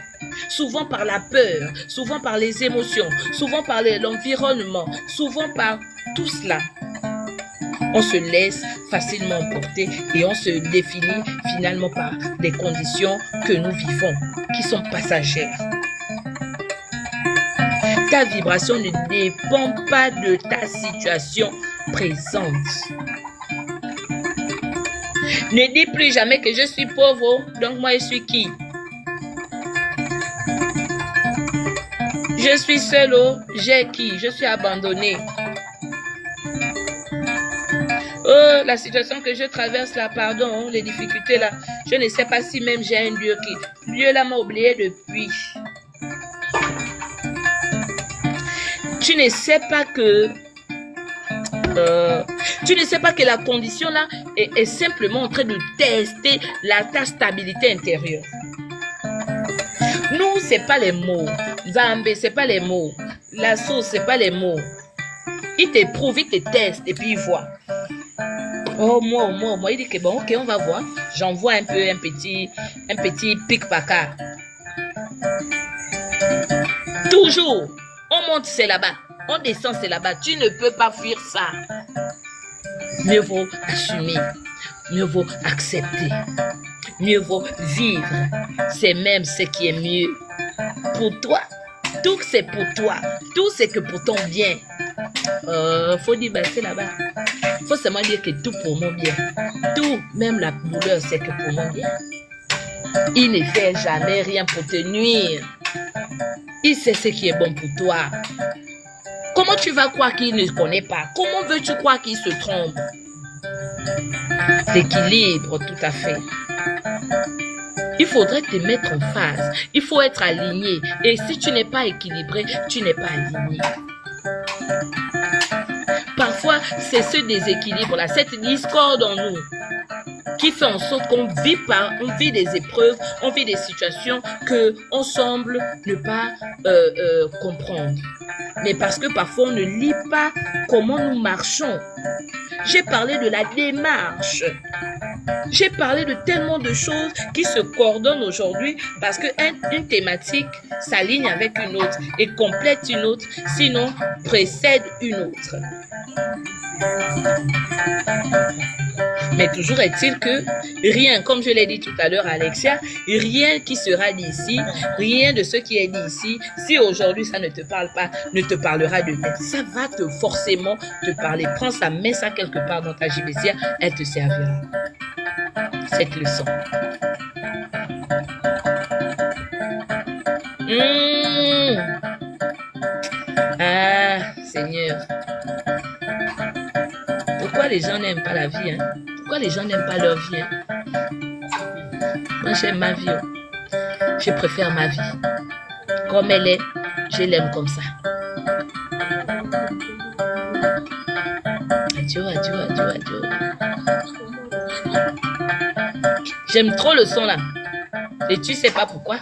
Souvent par la peur, souvent par les émotions, souvent par l'environnement, souvent par tout cela. On se laisse facilement emporter et on se définit finalement par des conditions que nous vivons, qui sont passagères. Ta vibration ne dépend pas de ta situation présente. Ne dis plus jamais que je suis pauvre, donc moi je suis qui? Je suis seul, j'ai qui? Je suis abandonné. Oh, la situation que je traverse là, pardon, les difficultés là, je ne sais pas si même j'ai un Dieu qui... Dieu là m'a oublié depuis. Tu ne sais pas que... tu ne sais pas que la condition là est simplement en train de tester ta stabilité intérieure. Nous, c'est pas les mots. Zambé, c'est pas les mots. La sauce, c'est pas les mots. Il t'éprouve, il te teste et puis il voit. Oh, moi. Il dit que bon, ok, on va voir. J'envoie un petit pic-paca. Toujours. On monte, c'est là-bas. On descend, c'est là-bas. Tu ne peux pas fuir ça. Mieux vaut assumer. Mieux vaut accepter. Mieux vaut vivre. C'est même ce qui est mieux pour toi. Tout c'est pour toi. Tout c'est que pour ton bien. Faut dire, ben, c'est là-bas. Faut seulement dire que tout pour mon bien. Tout, même la douleur, c'est que pour mon bien. Il ne fait jamais rien pour te nuire. Il sait ce qui est bon pour toi. Comment tu vas croire qu'il ne connaît pas? Comment veux-tu croire qu'il se trompe? L'équilibre, tout à fait. Il faudrait te mettre en phase. Il faut être aligné. Et si tu n'es pas équilibré, tu n'es pas aligné. Parfois, c'est ce déséquilibre-là, cette discorde en nous, qui fait en sorte qu'on vit des épreuves, on vit des situations qu'on semble ne pas comprendre. Mais parce que parfois, on ne lit pas comment nous marchons. J'ai parlé de la démarche. J'ai parlé de tellement de choses qui se coordonnent aujourd'hui parce qu'une thématique s'aligne avec une autre et complète une autre, sinon précède une autre. Mais toujours est-il que rien, comme je l'ai dit tout à l'heure à Alexia, rien qui sera dit ici, rien de ce qui est dit ici, si aujourd'hui ça ne te parle pas, ne te parlera demain. Ça va forcément te parler. Prends ça, mets ça quelque part dans ta gibésia, elle te servira. Cette leçon. Ah, Seigneur. Pourquoi les gens n'aiment pas la vie, hein? Pourquoi les gens n'aiment pas leur vie, hein? Moi, j'aime ma vie. Je préfère ma vie. Comme elle est, je l'aime comme ça. Adieu. J'aime trop le son là. Et tu sais pas pourquoi.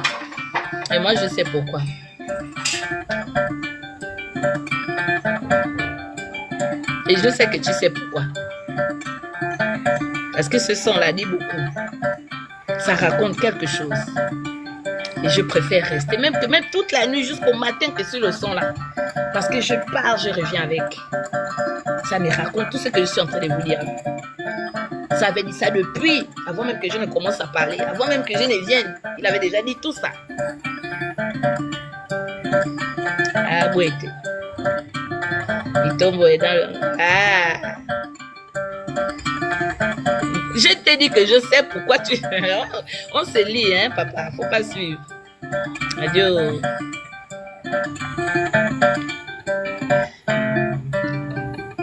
Et moi, je sais pourquoi. Et je sais que tu sais pourquoi. Parce que ce son-là dit beaucoup. Ça raconte quelque chose. Et je préfère rester, même toute la nuit jusqu'au matin que sur le son-là. Parce que je pars, je reviens avec. Ça me raconte tout ce que je suis en train de vous dire. Ça avait dit ça depuis, avant même que je ne commence à parler, avant même que je ne vienne. Il avait déjà dit tout ça. Ah, bouette. Il tombe dans le... Ah. Je t'ai dit que je sais pourquoi tu... On se lit, hein, papa. Faut pas suivre. Adieu.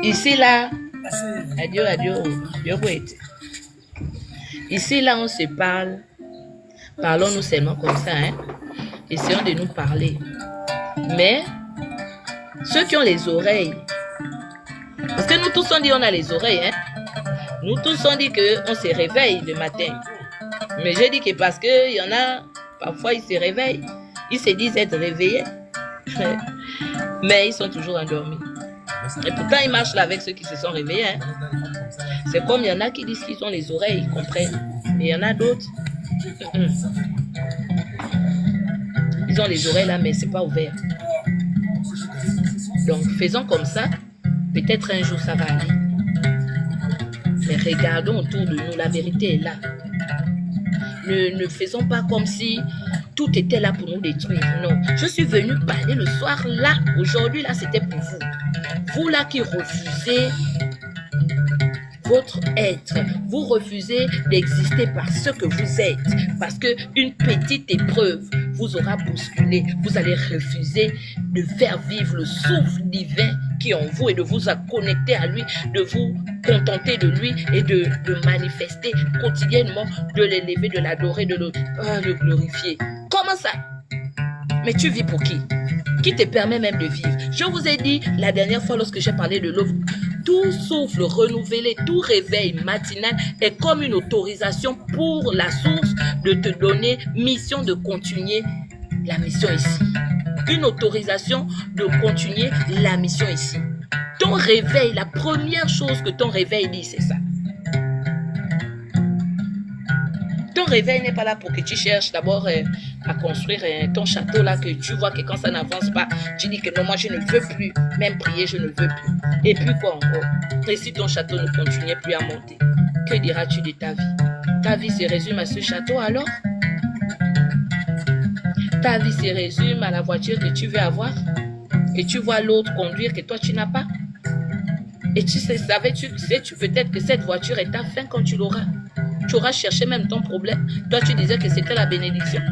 Ici, là... Adieu. Ici, là, on se parle. Parlons-nous seulement comme ça, hein. Essayons de nous parler. Mais, ceux qui ont les oreilles... Parce que nous tous, on dit on a les oreilles, hein. Nous tous, on dit qu'on se réveille le matin. Mais je dis que parce qu'il y en a, parfois, ils se réveillent. Ils se disent être réveillés. Mais ils sont toujours endormis. Et pourtant, ils marchent là avec ceux qui se sont réveillés. Hein. C'est comme il y en a qui disent qu'ils ont les oreilles, ils comprennent. Mais il y en a d'autres. Ils ont les oreilles là, mais c'est pas ouvert. Donc, faisons comme ça. Peut-être un jour, ça va aller. Mais regardons autour de nous, la vérité est là. Ne faisons pas comme si tout était là pour nous détruire. Non, je suis venue parler le soir là. Aujourd'hui, là, c'était pour vous. Vous là qui refusez votre être. Vous refusez d'exister par ce que vous êtes. Parce qu'une petite épreuve vous aura bousculé. Vous allez refuser de faire vivre le souffle divin qui est en vous et de vous connecter à lui, de vous contenter de lui et de manifester quotidiennement, de l'élever, de l'adorer, de le glorifier. Comment ça? Mais tu vis pour qui? Qui te permet même de vivre? Je vous ai dit la dernière fois lorsque j'ai parlé de l'eau, tout souffle renouvelé, tout réveil matinal est comme une autorisation pour la source de te donner mission de continuer la mission ici. Une autorisation de continuer la mission ici. Ton réveil, la première chose que ton réveil dit, c'est ça. réveil n'est pas là pour que tu cherches d'abord à construire ton château là, que tu vois que quand ça n'avance pas, tu dis que non, moi je ne veux plus, même prier, je ne veux plus. Et puis quoi encore? Et si ton château ne continuait plus à monter, que diras-tu de ta vie? Ta vie se résume à ce château alors? Ta vie se résume à la voiture que tu veux avoir? Et tu vois l'autre conduire que toi tu n'as pas? Et tu sais, tu peut-être que cette voiture est ta fin quand tu l'auras. Tu auras cherché même ton problème. Toi, tu disais que c'était la bénédiction.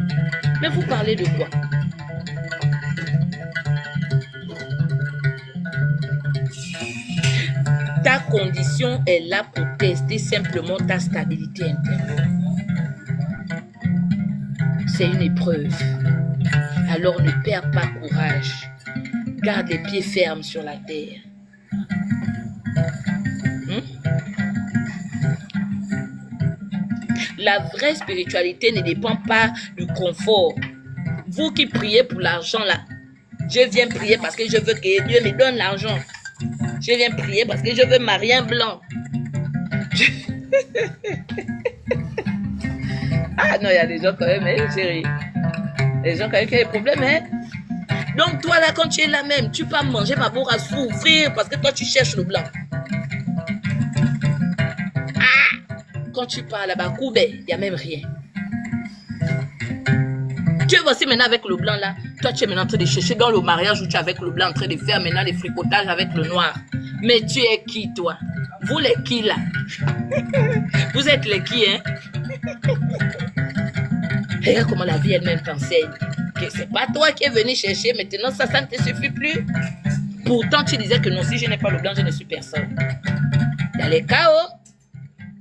Mais vous parlez de quoi? Ta condition est là pour tester simplement ta stabilité intérieure. C'est une épreuve. Alors ne perds pas courage. Garde les pieds fermes sur la terre. La vraie spiritualité ne dépend pas du confort. Vous qui priez pour l'argent là, je viens prier parce que je veux que Dieu me donne l'argent. Je viens prier parce que je veux marier un blanc. Ah non, il y a des gens quand même, hein, chérie. Les gens quand même qui ont des problèmes, hein. Donc toi là, quand tu es là même, tu peux manger ma bourre à souffrir parce que toi tu cherches le blanc. Quand tu pars là-bas, Koubé, il n'y a même rien. Tu es aussi maintenant avec le blanc là. Toi, tu es maintenant en train de chercher dans le mariage où tu es avec le blanc en train de faire maintenant des fricotages avec le noir. Mais tu es qui, toi? Vous les qui là? Vous êtes les qui, hein? Regarde comment la vie elle-même t'enseigne. Que c'est pas toi qui es venu chercher, maintenant ça ne te suffit plus. Pourtant, tu disais que non, si je n'ai pas le blanc, je ne suis personne. Il y a les chaos.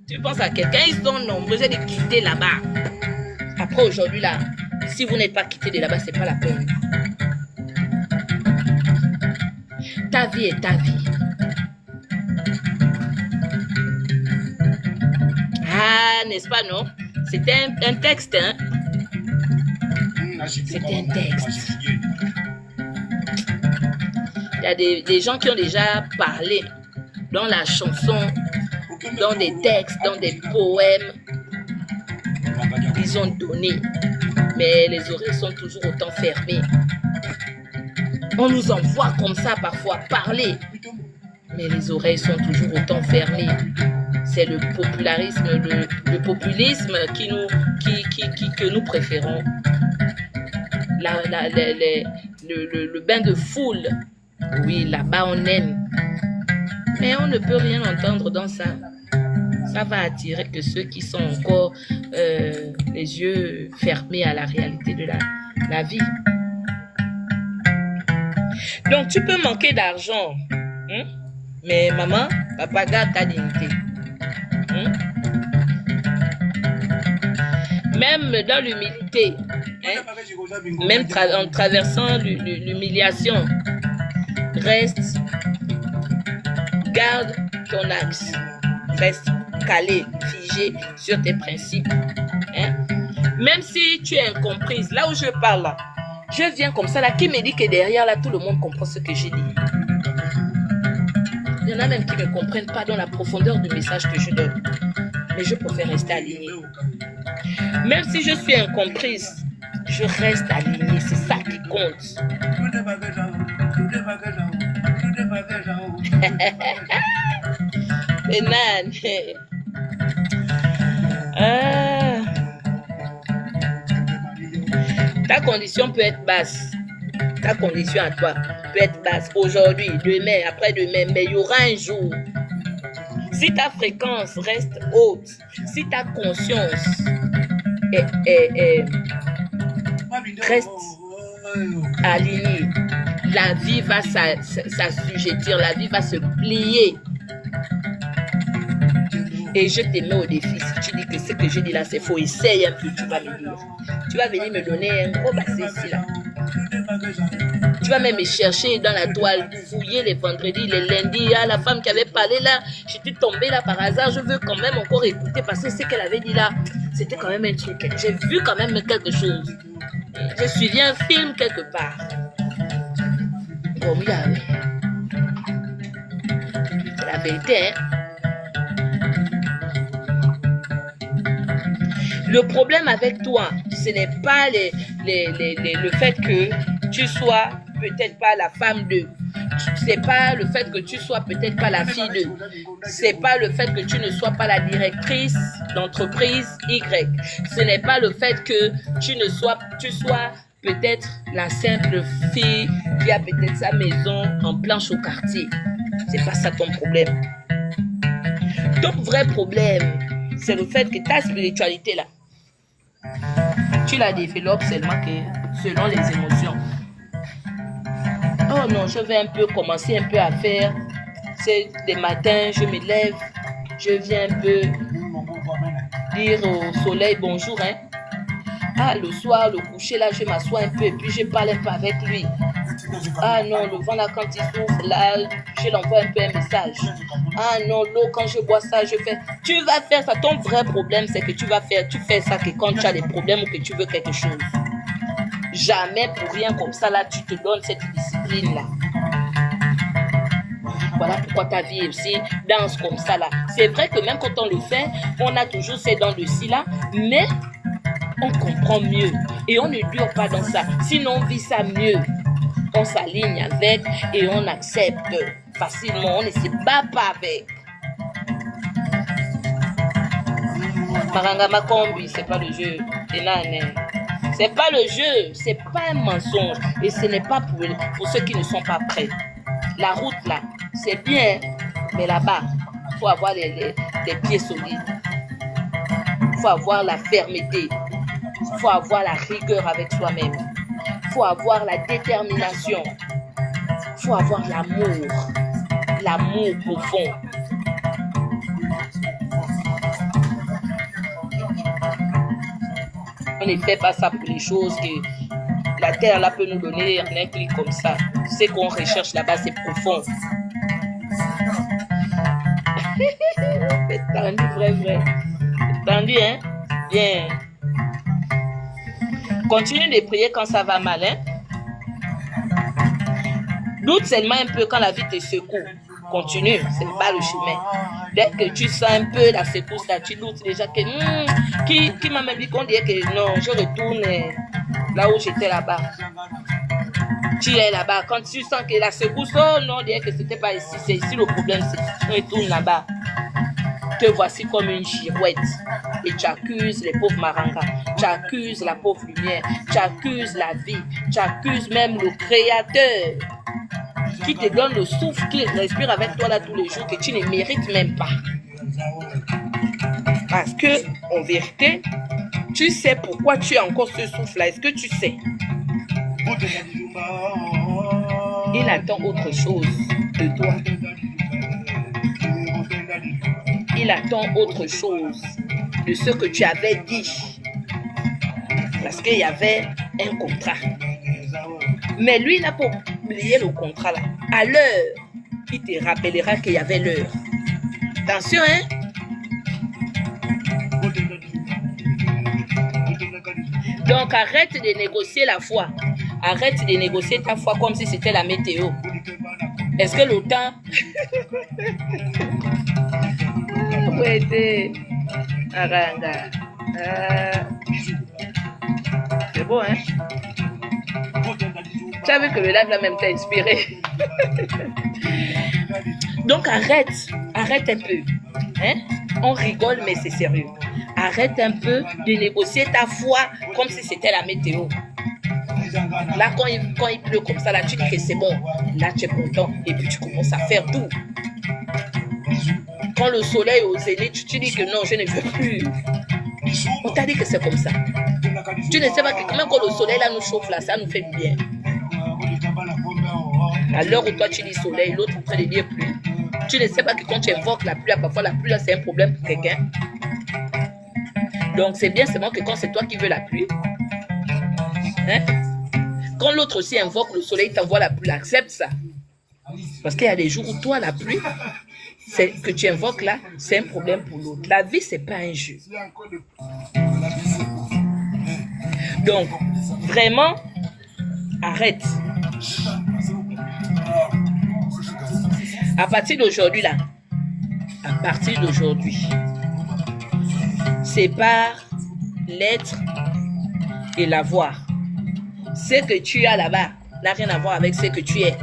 Tu penses à quelqu'un, ils sont nombreux de quitter là-bas. Après aujourd'hui là, si vous n'êtes pas quitté de là-bas, c'est pas la peine. Ta vie est ta vie. Ah, n'est-ce pas, non? C'était un texte, hein? C'était un texte. Il y a des gens qui ont déjà parlé dans la chanson, dans des textes, dans des poèmes. Ils ont donné, mais les oreilles sont toujours autant fermées. On nous envoie comme ça parfois parler, mais les oreilles sont toujours autant fermées. C'est le popularisme, le populisme que nous préférons. Le bain de foule, oui, là-bas on aime. Mais on ne peut rien entendre dans ça. Ça va attirer que ceux qui sont encore les yeux fermés à la réalité de la vie. Donc, tu peux manquer d'argent. Mais maman, papa, garde ta dignité. Même dans l'humilité, même en traversant l'humiliation, reste, garde ton axe. Reste calé, figé sur tes principes. Même si tu es incomprise, là où je parle là, je viens comme ça là, qui me dit que derrière là, tout le monde comprend ce que j'ai dit. Il y en a même qui ne comprennent pas dans la profondeur du message que je donne. Mais je préfère rester alignée. Même si je suis incomprise, je reste alignée. C'est ça qui compte. Ta condition peut être basse. Ta condition à toi peut être basse. Aujourd'hui, demain, après-demain, mais il y aura un jour. Si ta fréquence reste haute, si ta conscience reste alignée, la vie va s'assujettir, la vie va se plier. Et je te mets au défi. Si tu dis que ce que je dis là c'est faux, essaye un peu, tu vas me dire. Tu vas venir me donner un gros bassin ici là. Tu vas même me chercher dans la toile, fouiller les vendredis, les lundis. Ah, la femme qui avait parlé là, j'étais tombée là par hasard. Je veux quand même encore écouter parce que ce qu'elle avait dit là, c'était quand même un truc. J'ai vu quand même quelque chose. J'ai suivi un film quelque part. Bon, oui, c'est la vérité, hein. Le problème avec toi, ce n'est pas le fait que tu sois peut-être pas la femme de. C'est pas le fait que tu sois peut-être pas la fille de. C'est pas le fait que tu ne sois pas la directrice d'entreprise Y. Ce n'est pas le fait que tu sois peut-être la simple fille qui a peut-être sa maison en planche au quartier. C'est pas ça ton problème. Ton vrai problème, c'est le fait que ta spiritualité là, tu la développes seulement que selon les émotions. Oh non, je vais commencer un peu à faire. C'est des matins, je me lève, je viens un peu dire au soleil bonjour. Hein. Ah, le soir, le coucher là, je m'assois un peu et puis je parle un peu avec lui. Ah non, le vent là, quand il souffle là, je l'envoie un peu un message. Ah non, l'eau, quand je bois ça, je fais. Tu vas faire ça. Ton vrai problème, c'est que tu fais ça que quand tu as des problèmes ou que tu veux quelque chose. Jamais pour rien comme ça, là, tu te donnes cette discipline-là. Voilà pourquoi ta vie aussi danse comme ça, là. C'est vrai que même quand on le fait, on a toujours ces dents de scie, là, mais on comprend mieux et on ne dure pas dans ça. Sinon, on vit ça mieux. On s'aligne avec et on accepte facilement. On ne se bat pas avec. Maranga Makombi, c'est pas le jeu. C'est pas le jeu, c'est pas un mensonge. Et ce n'est pas pour ceux qui ne sont pas prêts. La route là, c'est bien, mais là-bas, il faut avoir des pieds solides. Il faut avoir la fermeté. Il faut avoir la rigueur avec soi-même. Il faut avoir la détermination. Il faut avoir l'amour. L'amour profond. On ne fait pas ça pour les choses que la terre là peut nous donner un clic comme ça. Ce qu'on recherche là-bas, c'est profond. C'est tendu, vrai. C'est tendu, hein? Bien. Continue de prier quand ça va mal, hein? Doute seulement un peu quand la vie te secoue. Continue, c'est pas le chemin. Dès que tu sens un peu la secousse là, tu doutes déjà que qui m'a même dit qu'on dirait que non, je retourne là où j'étais là-bas. Tu es là-bas. Quand tu sens que la secousse, oh non, on dirait que c'était pas ici, c'est ici le problème, c'est retourne là-bas. Te voici comme une girouette et tu accuses les pauvres marangas, tu accuses la pauvre lumière, tu accuses la vie, tu accuses même le créateur qui te donne le souffle, qui respire avec toi là tous les jours, que tu ne mérites même pas. Parce que, en vérité, tu sais pourquoi tu as encore ce souffle-là. Est-ce que tu sais? Il attend autre chose de toi. Il attend autre chose de ce que tu avais dit. Parce qu'il y avait un contrat. Mais lui, il n'a pas oublié le contrat là. À l'heure, il te rappellera qu'il y avait l'heure. Attention, hein? Donc, arrête de négocier la foi. Arrête de négocier ta foi comme si c'était la météo. Est-ce que le temps... C'est beau, hein? Tu as vu que le live là même t'a inspiré. Donc arrête un peu. Hein? On rigole mais c'est sérieux. Arrête un peu de négocier ta foi comme si c'était la météo. Là quand il pleut comme ça, là tu dis que c'est bon. Là tu es content et puis tu commences à faire tout. Quand le soleil est au zénith, tu dis que non, je ne veux plus. On t'a dit que c'est comme ça. Tu ne sais pas que quand même quand le soleil là nous chauffe là, ça nous fait du bien. À l'heure où toi tu dis soleil, l'autre en train de dire pluie. Tu ne sais pas que quand tu invoques la pluie, parfois la pluie là c'est un problème pour quelqu'un. Donc c'est bien seulement que quand c'est toi qui veux la pluie, hein? Quand l'autre aussi invoque le soleil, t'envoie la pluie, accepte ça. Parce qu'il y a des jours où toi la pluie, c'est que tu invoques là, c'est un problème pour l'autre. La vie c'est pas un jeu. Donc vraiment, arrête. À partir d'aujourd'hui là, c'est par l'être et l'avoir. Ce que tu as là-bas n'a rien à voir avec ce que tu es.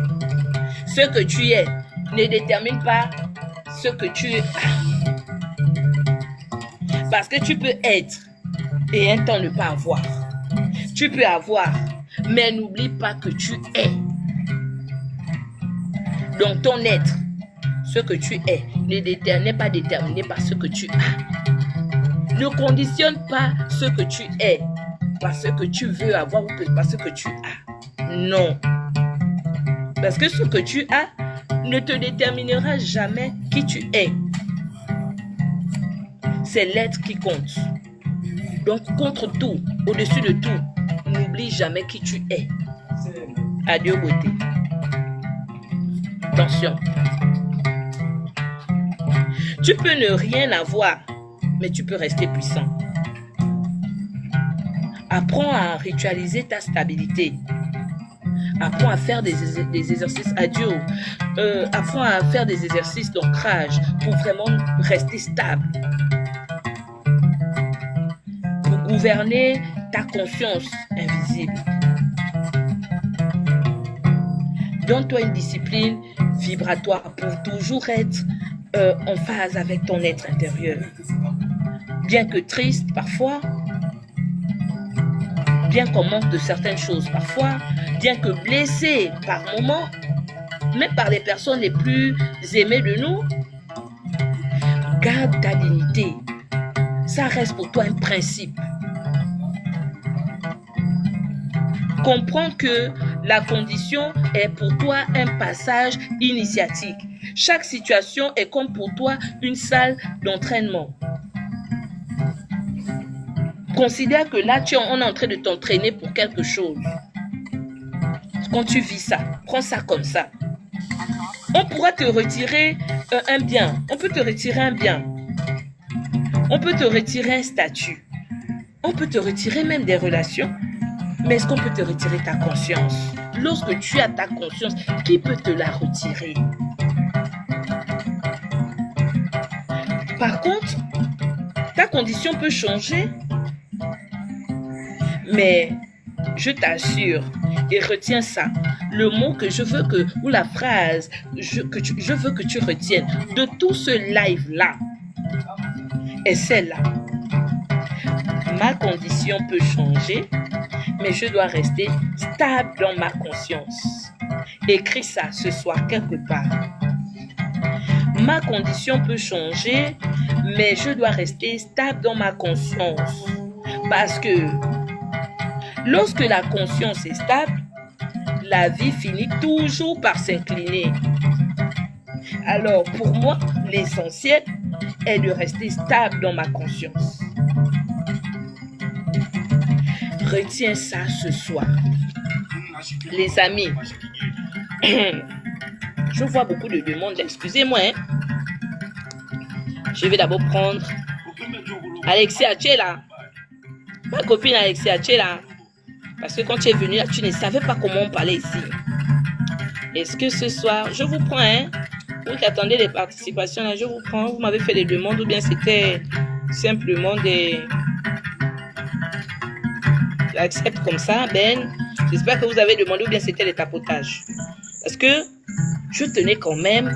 Ce que tu es ne détermine pas ce que tu as. Parce que tu peux être et un temps ne pas avoir. Tu peux avoir, mais n'oublie pas que tu es. Donc ton être, ce que tu es, n'est pas déterminé par ce que tu as. Ne conditionne pas ce que tu es parce que tu veux avoir ou parce que tu as. Non. Parce que ce que tu as ne te déterminera jamais qui tu es. C'est l'être qui compte. Donc, contre tout, au-dessus de tout, n'oublie jamais qui tu es. Adieu, beauté. Attention. Tu peux ne rien avoir, mais tu peux rester puissant. Apprends à ritualiser ta stabilité. Apprends à faire des exercices adieu. Apprends à faire des exercices d'ancrage pour vraiment rester stable. Pour gouverner ta conscience invisible. Donne-toi une discipline vibratoire pour toujours être en phase avec ton être intérieur. Bien que triste parfois, bien qu'on manque de certaines choses parfois, bien que blessé par moments, même par les personnes les plus aimées de nous, garde ta dignité. Ça reste pour toi un principe. Comprends que la condition est pour toi un passage initiatique. Chaque situation est comme pour toi une salle d'entraînement. Considère que là, on est en train de t'entraîner pour quelque chose. Quand tu vis ça, prends ça comme ça. On pourra te retirer un bien. On peut te retirer un bien. On peut te retirer un statut. On peut te retirer même des relations. Mais est-ce qu'on peut te retirer ta conscience? Lorsque tu as ta conscience, qui peut te la retirer? Par contre, ta condition peut changer. Mais je t'assure, et retiens ça, le mot que je veux que, ou la phrase je veux que tu retiennes de tout ce live-là, est celle-là. Ma condition peut changer, mais je dois rester stable dans ma conscience. Écris ça ce soir quelque part. Ma condition peut changer, mais je dois rester stable dans ma conscience. Parce que lorsque la conscience est stable, la vie finit toujours par s'incliner. Alors, pour moi, l'essentiel est de rester stable dans ma conscience. Retiens ça ce soir. Les amis, je vois beaucoup de demandes. Excusez-moi. Je vais d'abord prendre Alexia, tu es là. Ma copine Alexia, tu es là. Parce que quand tu es venue là, tu ne savais pas comment on parlait ici. Est-ce que ce soir, je vous prends, vous qui attendez les participations, là, je vous prends. Vous m'avez fait des demandes ou bien c'était simplement des... J'accepte comme ça, Ben. J'espère que vous avez demandé ou bien c'était les tapotages. Parce que je tenais quand même.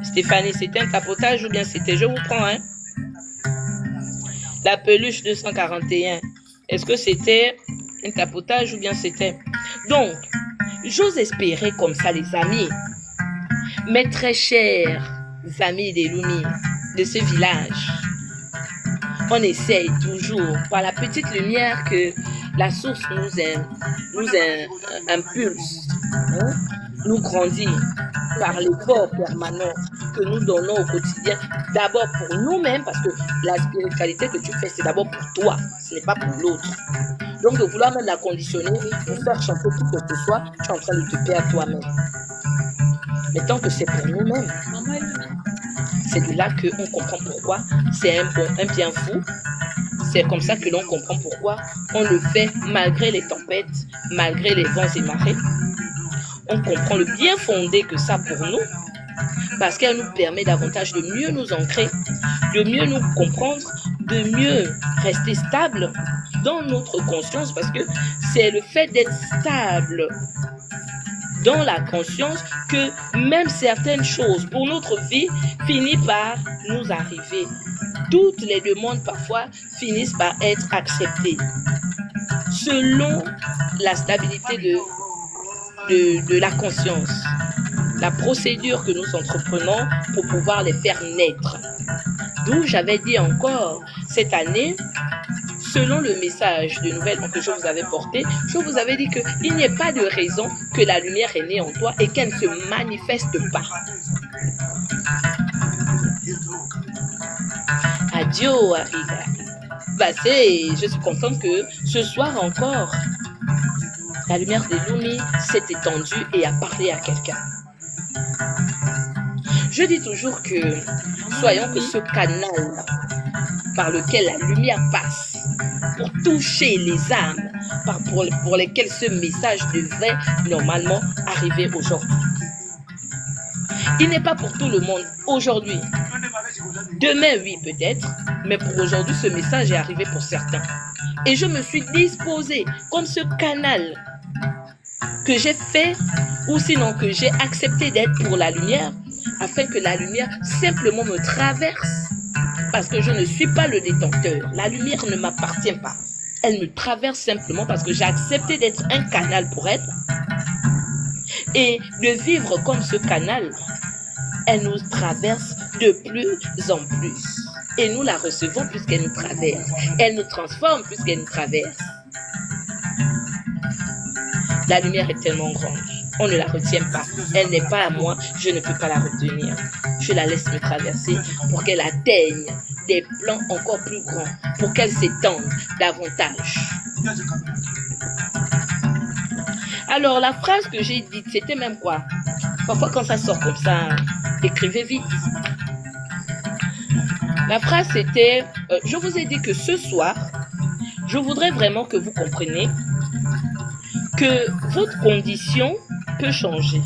Stéphanie, c'était un tapotage ou bien c'était... Je vous prends, La peluche 241. Est-ce que c'était un tapotage ou bien c'était... Donc, j'ose espérer comme ça, les amis. Mes très chers amis des Lumi, de ce village. On essaye toujours, par la petite lumière que la source nous impulse, nous grandit, par l'effort permanent que nous donnons au quotidien, d'abord pour nous-mêmes, parce que la spiritualité que tu fais, c'est d'abord pour toi, ce n'est pas pour l'autre. Donc de vouloir même la conditionner, pour faire chanter tout ce que ce soit, tu es en train de te perdre toi-même. Mais tant que c'est pour nous-mêmes, c'est de là qu'on comprend pourquoi c'est un bien fou. C'est comme ça que l'on comprend pourquoi on le fait malgré les tempêtes, malgré les vents et marées. On comprend le bien fondé que ça pour nous, parce qu'elle nous permet davantage de mieux nous ancrer, de mieux nous comprendre, de mieux rester stable dans notre conscience, parce que c'est le fait d'être stable dans la conscience que même certaines choses pour notre vie finissent par nous arriver. Toutes les demandes parfois finissent par être acceptées selon la stabilité de la conscience, la procédure que nous entreprenons pour pouvoir les faire naître. D'où j'avais dit encore cette année, selon le message de Nouvelle que je vous avais porté, je vous avais dit qu'il n'y a pas de raison que la lumière est née en toi et qu'elle ne se manifeste pas. Adieu, Ariga. Je suis contente que ce soir encore, la lumière de Lumi s'est étendue et a parlé à quelqu'un. Je dis toujours que soyons que ce canal par lequel la lumière passe pour toucher les âmes, pour lesquelles ce message devrait normalement arriver aujourd'hui. Il n'est pas pour tout le monde aujourd'hui. Demain, oui, peut-être, mais pour aujourd'hui, ce message est arrivé pour certains. Et je me suis disposée, comme ce canal que j'ai fait, ou sinon que j'ai accepté d'être pour la lumière, afin que la lumière simplement me traverse, parce que je ne suis pas le détenteur. La lumière ne m'appartient pas. Elle me traverse simplement parce que j'ai accepté d'être un canal pour elle, et de vivre comme ce canal. Elle nous traverse de plus en plus. Et nous la recevons puisqu'elle nous traverse. Elle nous transforme puisqu'elle nous traverse. La lumière est tellement grande. On ne la retient pas. Elle n'est pas à moi. Je ne peux pas la retenir. Je la laisse me traverser pour qu'elle atteigne des plans encore plus grands. Pour qu'elle s'étende davantage. Alors, la phrase que j'ai dite, c'était même quoi? Parfois, quand ça sort comme ça, écrivez vite. La phrase, c'était, je vous ai dit que ce soir, je voudrais vraiment que vous compreniez que votre condition peut changer.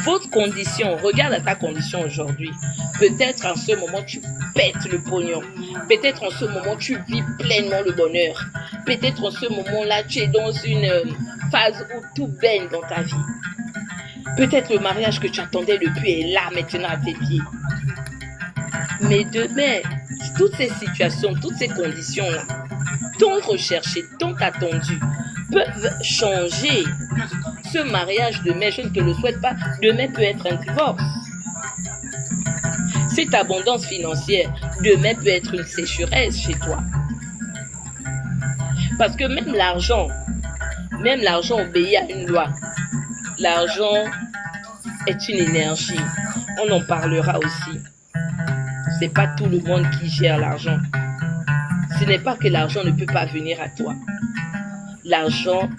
Votre condition, regarde à ta condition aujourd'hui. Peut-être en ce moment, tu pètes le pognon. Peut-être en ce moment, tu vis pleinement le bonheur. Peut-être en ce moment-là, tu es dans une phase où tout baigne dans ta vie. Peut-être le mariage que tu attendais depuis est là maintenant à tes pieds. Mais demain, toutes ces situations, toutes ces conditions-là, tant recherchées, tant attendues, peuvent changer. Ce mariage demain, je ne te le souhaite pas, demain peut être un divorce. Cette abondance financière, demain peut être une sécheresse chez toi. Parce que même l'argent obéit à une loi. L'argent est une énergie. On en parlera aussi. Ce n'est pas tout le monde qui gère l'argent. Ce n'est pas que l'argent ne peut pas venir à toi. L'argent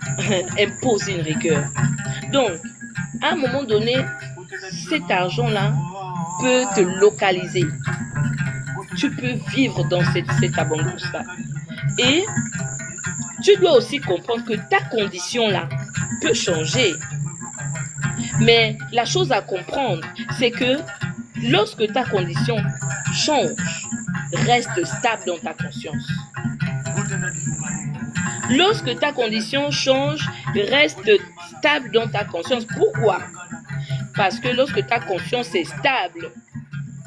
impose une rigueur. Donc, à un moment donné, cet argent-là peut te localiser. Tu peux vivre dans cette abondance-là. Et tu dois aussi comprendre que ta condition-là peut changer. Mais la chose à comprendre, c'est que lorsque ta condition change, reste stable dans ta conscience. Lorsque ta condition change, reste stable dans ta conscience. Pourquoi? Parce que lorsque ta conscience est stable,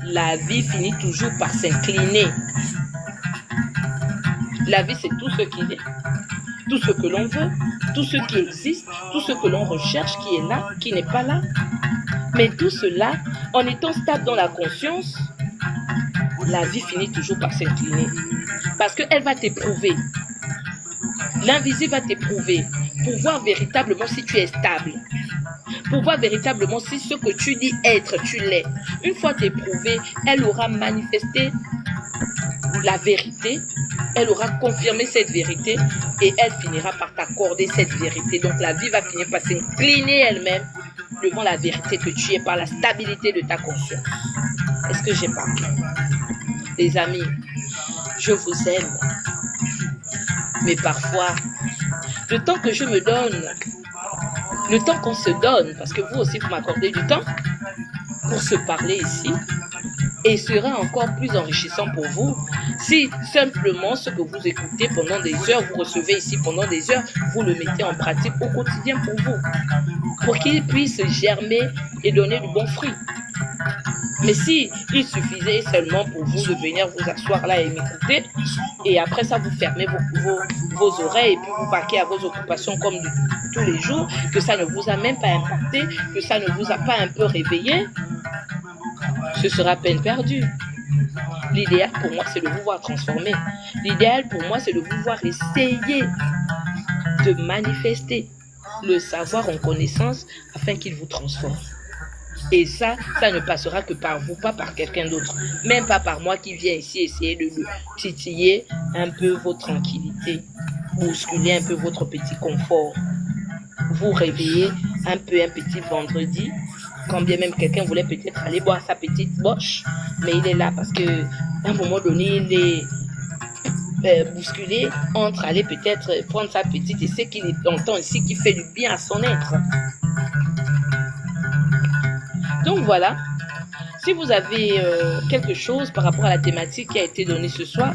la vie finit toujours par s'incliner. La vie, c'est tout ce qui est, tout ce que l'on veut, tout ce qui existe, tout ce que l'on recherche, qui est là, qui n'est pas là. Mais tout cela, en étant stable dans la conscience, la vie finit toujours par s'incliner. Parce qu'elle va t'éprouver. L'invisible va t'éprouver pour voir véritablement si tu es stable. Pour voir véritablement si ce que tu dis être, tu l'es. Une fois éprouvée, elle aura manifesté la vérité. Elle aura confirmé cette vérité et elle finira par t'accorder cette vérité. Donc la vie va finir par s'incliner elle-même devant la vérité que tu es par la stabilité de ta conscience. Est-ce que j'ai parlé? Les amis, je vous aime. Mais parfois, le temps que je me donne, le temps qu'on se donne, parce que vous aussi vous m'accordez du temps pour se parler ici, et sera encore plus enrichissant pour vous si simplement ce que vous écoutez pendant des heures, vous recevez ici pendant des heures, vous le mettez en pratique au quotidien pour vous, pour qu'il puisse germer et donner du bon fruit. Mais si il suffisait seulement pour vous de venir vous asseoir là et m'écouter, et après ça vous fermez vos oreilles et puis vous vaquez à vos occupations comme tous les jours, que ça ne vous a même pas impacté, que ça ne vous a pas un peu réveillé, ce sera peine perdue. L'idéal pour moi, c'est de vous voir transformer. L'idéal pour moi, c'est de vous voir essayer de manifester le savoir en connaissance afin qu'il vous transforme. Et ça ne passera que par vous, pas par quelqu'un d'autre. Même pas par moi qui viens ici essayer de titiller un peu votre tranquillité, bousculer un peu votre petit confort. Vous réveiller un petit vendredi, quand bien même quelqu'un voulait peut-être aller boire sa petite boche, mais il est là parce que à un moment donné, il est bousculé entre aller peut-être prendre sa petite et ce qu'il entend ici qui fait du bien à son être. Donc voilà, si vous avez quelque chose par rapport à la thématique qui a été donnée ce soir,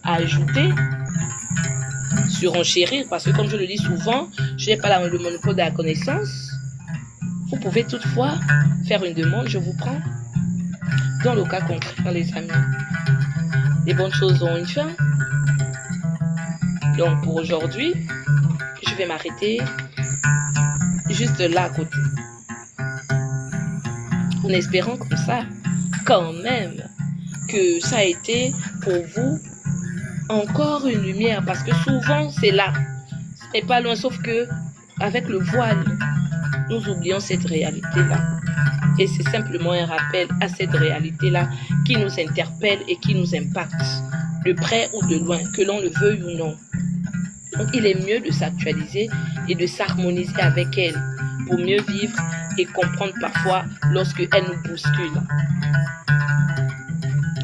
à ajouter, surenchérir, parce que comme je le dis souvent, je n'ai pas le monopole de la connaissance. Vous pouvez toutefois faire une demande, je vous prends. Dans le cas concret, les amis, les bonnes choses ont une fin. Donc pour aujourd'hui, je vais m'arrêter juste là à côté. En espérant comme ça, quand même, que ça a été pour vous encore une lumière. Parce que souvent, c'est là. Ce n'est pas loin, sauf que avec le voile, nous oublions cette réalité-là. Et c'est simplement un rappel à cette réalité-là qui nous interpelle et qui nous impacte, de près ou de loin, que l'on le veuille ou non. Donc, il est mieux de s'actualiser et de s'harmoniser avec elle pour mieux vivre et comprendre parfois lorsque elle nous bouscule.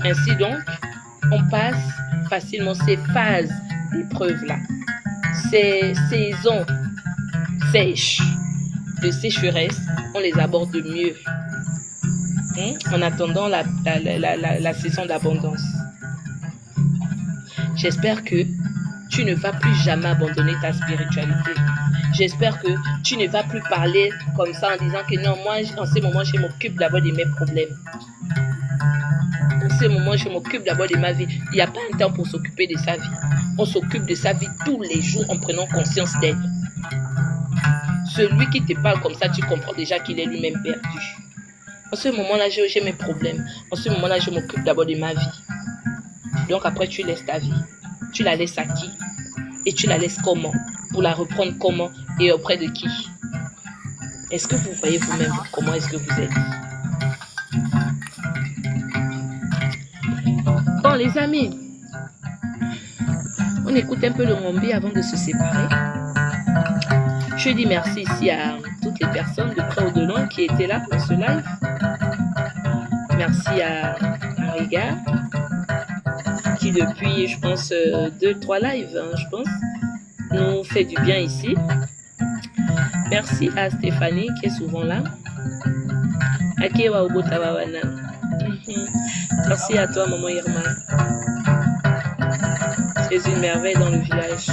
Ainsi donc, on passe facilement ces phases d'épreuves-là, ces saisons sèches, de sécheresse, on les aborde mieux en attendant la saison d'abondance. J'espère que tu ne vas plus jamais abandonner ta spiritualité. J'espère que tu ne vas plus parler comme ça en disant que non, moi, en ce moment, je m'occupe d'abord de mes problèmes. En ce moment, je m'occupe d'abord de ma vie. Il n'y a pas un temps pour s'occuper de sa vie. On s'occupe de sa vie tous les jours en prenant conscience d'elle. Celui qui te parle comme ça, tu comprends déjà qu'il est lui-même perdu. En ce moment-là, j'ai mes problèmes. En ce moment-là, je m'occupe d'abord de ma vie. Donc après, tu laisses ta vie. Tu la laisses à qui? Et tu la laisses comment? Pour la reprendre comment? Et auprès de qui? Est-ce que vous voyez vous-même comment est-ce que vous êtes? Bon, les amis, on écoute un peu le Mombi avant de se séparer. Je dis merci ici à toutes les personnes de près ou de loin qui étaient là pour ce live. Merci à Riga, qui depuis, je pense, 2-3 lives, je pense, nous fait du bien ici. Merci à Stéphanie qui est souvent là. Merci à toi, maman Irma. Tu es une merveille dans le village.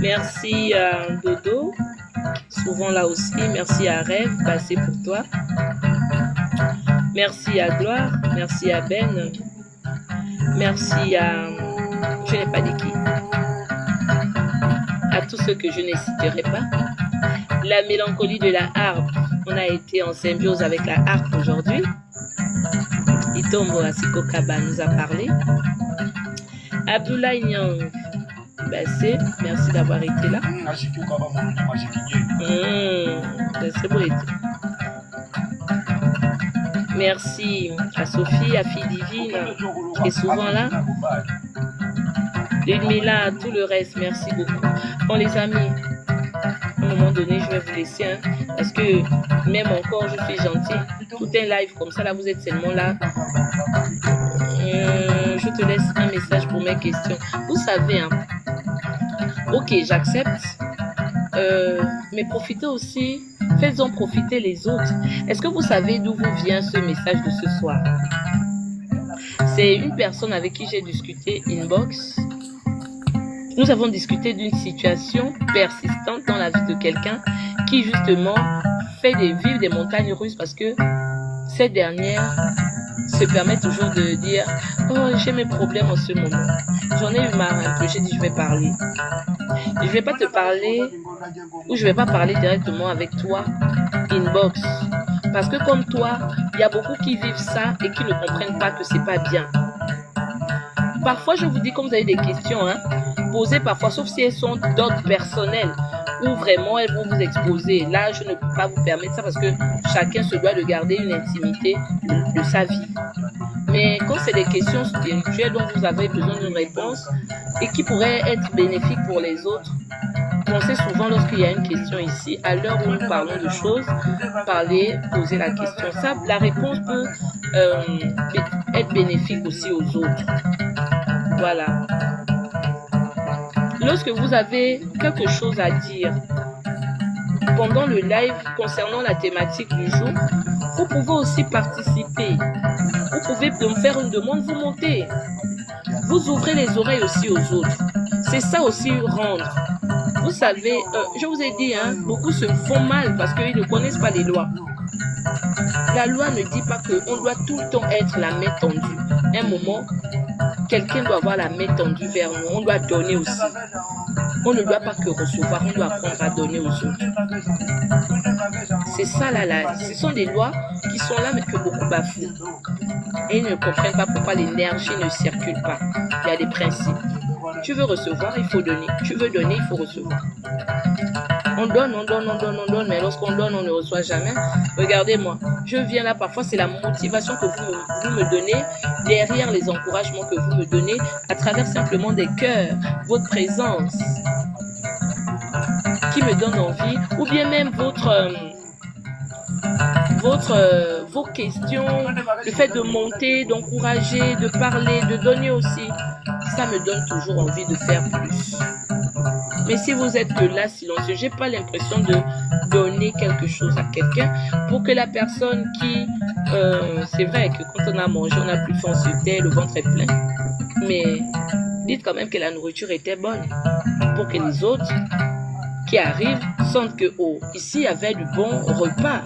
Merci à Dodo, souvent là aussi. Merci à Rêve, passé pour toi. Merci à Gloire. Merci à Ben. Merci à... je n'ai pas dit qui. À tous ceux que je ne citerai pas. La mélancolie de la harpe. On a été en symbiose avec la harpe aujourd'hui. Itombo Asiko Kaba nous a parlé. Abdoulaye Nyang. Bassé, merci d'avoir été là. C'est beau. Merci à Sophie, à Fille Divine, qui est souvent là. Ludmila, tout le reste, merci beaucoup. Bon, les amis, à un moment donné, je vais vous laisser, parce que même encore, je suis gentille. Tout un live comme ça, là, vous êtes seulement là. Je te laisse un message pour mes questions. Vous savez, ok, j'accepte. Mais profitez aussi, Faites-en profiter les autres. Est-ce que vous savez d'où vous vient ce message de ce soir? C'est une personne avec qui j'ai discuté inbox. Nous avons discuté d'une situation persistante dans la vie de quelqu'un qui justement fait vivre des montagnes russes parce que cette dernière se permet toujours de dire « Oh, j'ai mes problèmes en ce moment. J'en ai eu marre un peu, j'ai dit je vais parler. » Je ne vais pas te parler ou je ne vais pas parler directement avec toi inbox. Parce que comme toi, il y a beaucoup qui vivent ça et qui ne comprennent pas que c'est pas bien. Parfois, je vous dis, comme vous avez des questions, posez parfois, sauf si elles sont d'ordre personnel, ou vraiment elles vont vous exposer. Là, je ne peux pas vous permettre ça parce que chacun se doit de garder une intimité de sa vie. Mais quand c'est des questions spirituelles dont vous avez besoin d'une réponse et qui pourraient être bénéfiques pour les autres, pensez souvent lorsqu'il y a une question ici, à l'heure où nous parlons de choses, poser la question. Ça, la réponse peut être bénéfique aussi aux autres. Voilà. Lorsque vous avez quelque chose à dire pendant le live concernant la thématique du jour, vous pouvez aussi participer. Vous pouvez me faire une demande, vous montez. Vous ouvrez les oreilles aussi aux autres. C'est ça aussi rendre. Vous savez, je vous ai dit, beaucoup se font mal parce qu'ils ne connaissent pas les lois. La loi ne dit pas qu'on doit tout le temps être la main tendue. Un moment, quelqu'un doit avoir la main tendue vers nous. On doit donner aussi. On ne doit pas que recevoir, on doit apprendre à donner aux autres. C'est ça là. Ce sont des lois qui sont là mais que beaucoup bafouent. Et ils ne comprennent pas pourquoi l'énergie ne circule pas. Il y a des principes. Tu veux recevoir, il faut donner. Tu veux donner, il faut recevoir. On donne, mais lorsqu'on donne, on ne reçoit jamais. Regardez-moi, je viens là, parfois c'est la motivation que vous me donnez, derrière les encouragements que vous me donnez, à travers simplement des cœurs, votre présence, qui me donne envie, ou bien même vos questions, le fait de monter, d'encourager, de parler, de donner aussi, ça me donne toujours envie de faire plus. Mais si vous êtes là silencieux, j'ai pas l'impression de donner quelque chose à quelqu'un pour que la personne qui... c'est vrai que quand on a mangé, on n'a plus faim, on se tait, le ventre est plein. Mais dites quand même que la nourriture était bonne pour que les autres qui arrivent sentent que, oh, ici il y avait du bon repas.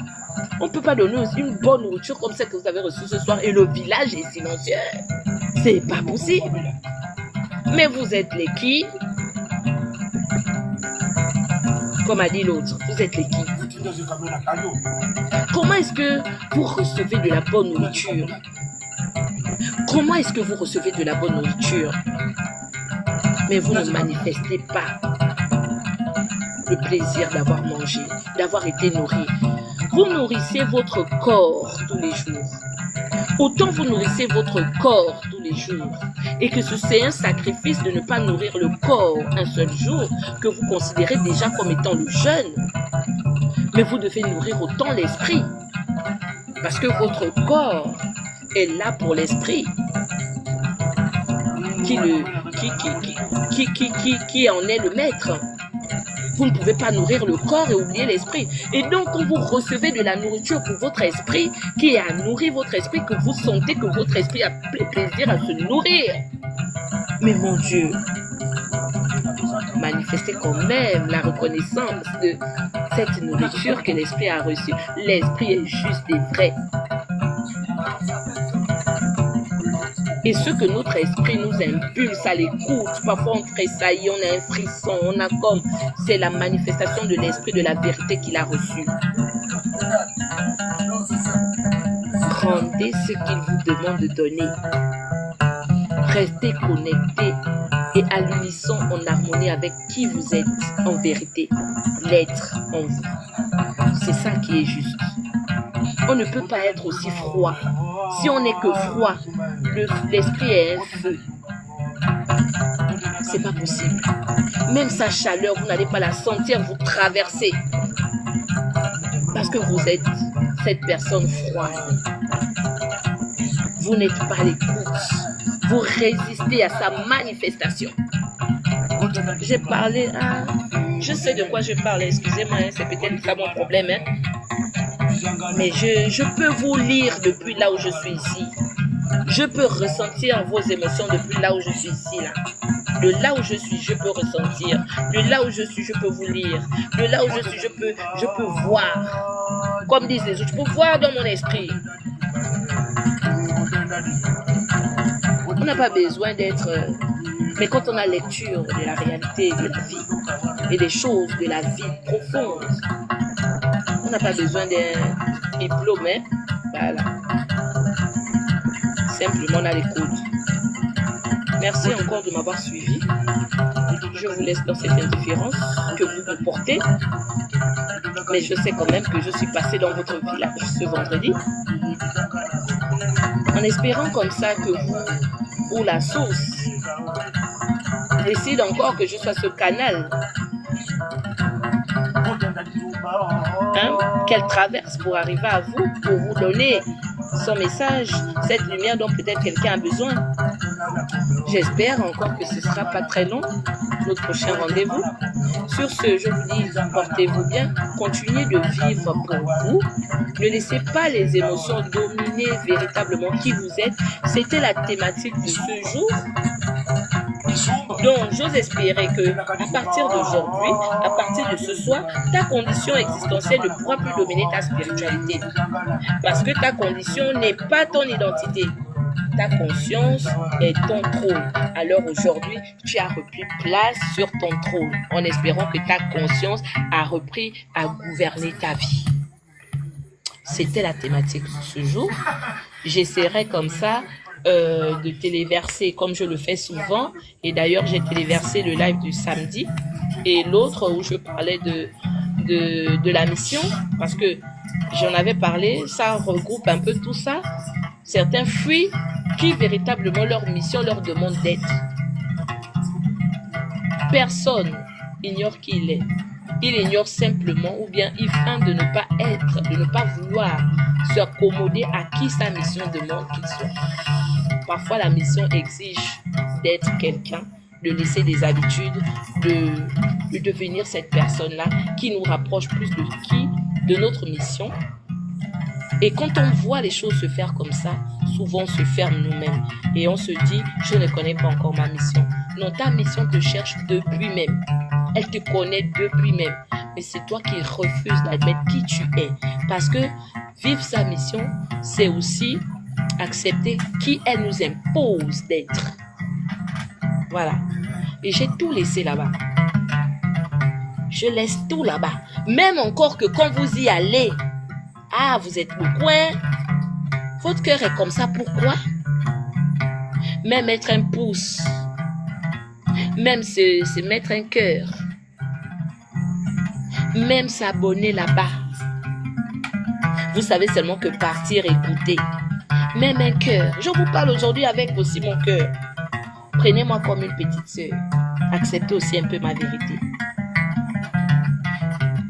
On ne peut pas donner aussi une bonne nourriture comme celle que vous avez reçue ce soir et le village est silencieux. C'est pas possible. Mais vous êtes les qui? Comme a dit l'autre, vous êtes les qui? Comment est-ce que vous recevez de la bonne nourriture? Comment est-ce que vous recevez de la bonne nourriture? Mais vous ne manifestez pas le plaisir d'avoir mangé, d'avoir été nourri. Vous nourrissez votre corps tous les jours. Autant vous nourrissez votre corps tous les jours et que c'est un sacrifice de ne pas nourrir le corps un seul jour que vous considérez déjà comme étant le jeûne. Mais vous devez nourrir autant l'esprit parce que votre corps est là pour l'esprit qui en est le maître. Vous ne pouvez pas nourrir le corps et oublier l'esprit. Et donc, quand vous recevez de la nourriture pour votre esprit, qui a nourri votre esprit, que vous sentez que votre esprit a plaisir à se nourrir. Mais mon Dieu, manifestez quand même la reconnaissance de cette nourriture que l'esprit a reçue. L'esprit est juste et vrai. Et ce que notre esprit nous impulse à l'écoute, parfois on tressaillit, on a un frisson, on a comme, c'est la manifestation de l'esprit de la vérité qu'il a reçue. Rendez ce qu'il vous demande de donner. Restez connectés et à l'unisson en harmonie avec qui vous êtes en vérité, l'être en vous. C'est ça qui est juste. On ne peut pas être aussi froid. Si on n'est que froid, l'esprit est un feu. C'est pas possible. Même sa chaleur, vous n'allez pas la sentir vous traverser. Parce que vous êtes cette personne froide. Vous n'êtes pas à l'écoute. Vous résistez à sa manifestation. J'ai parlé, Je sais de quoi je parle, excusez-moi, hein, c'est peut-être ça mon problème. Hein. Mais je peux vous lire depuis là où je suis ici. Je peux ressentir vos émotions depuis là où je suis ici. Là. De là où je suis, je peux ressentir. De là où je suis, je peux vous lire. De là où je suis, je peux voir. Comme disent les autres, je peux voir dans mon esprit. On n'a pas besoin d'être... Mais quand on a lecture de la réalité de la vie et des choses de la vie profonde, on n'a pas besoin d'un diplôme. Hein? Voilà. Simplement, on a les codes. Merci encore de m'avoir suivi. Je vous laisse dans cette indifférence que vous me portez. Mais je sais quand même que je suis passée dans votre village ce vendredi. En espérant comme ça que vous, ou la source, décide encore que je sois ce canal qu'elle traverse pour arriver à vous, pour vous donner son message, cette lumière dont peut-être quelqu'un a besoin. J'espère encore que ce ne sera pas très long, notre prochain rendez-vous. Sur ce, je vous dis, portez-vous bien, continuez de vivre pour vous. Ne laissez pas les émotions dominer véritablement qui vous êtes. C'était la thématique de ce jour. Donc, j'ose espérer que à partir d'aujourd'hui, à partir de ce soir, ta condition existentielle ne pourra plus dominer ta spiritualité. Parce que ta condition n'est pas ton identité. Ta conscience est ton trône. Alors aujourd'hui, tu as repris place sur ton trône en espérant que ta conscience a repris à gouverner ta vie. C'était la thématique de ce jour. J'essaierai comme ça de téléverser comme je le fais souvent. Et d'ailleurs, j'ai téléversé le live du samedi et l'autre où je parlais de la mission parce que j'en avais parlé. Ça regroupe un peu tout ça. Certains fuient qui véritablement leur mission leur demande d'être. Personne ignore qui il est. Il ignore simplement ou bien il feint de ne pas être, de ne pas vouloir s'accommoder à qui sa mission demande qu'il soit. Parfois, la mission exige d'être quelqu'un, de laisser des habitudes, de devenir cette personne-là qui nous rapproche plus de notre mission. Et quand on voit les choses se faire comme ça, souvent on se ferme nous-mêmes et on se dit, je ne connais pas encore ma mission. Non, ta mission te cherche depuis même. Elle te connaît depuis même. Mais c'est toi qui refuses d'admettre qui tu es. Parce que vivre sa mission, c'est aussi accepter qui elle nous impose d'être. Voilà. Et j'ai tout laissé là-bas. Je laisse tout là-bas. Même encore que quand vous y allez, ah, vous êtes au coin. Votre cœur est comme ça. Pourquoi? Même mettre un pouce. Même se mettre un cœur. Même s'abonner là-bas. Vous savez seulement que partir écouter. Même un cœur. Je vous parle aujourd'hui avec aussi mon cœur. Prenez-moi comme une petite sœur. Acceptez aussi un peu ma vérité.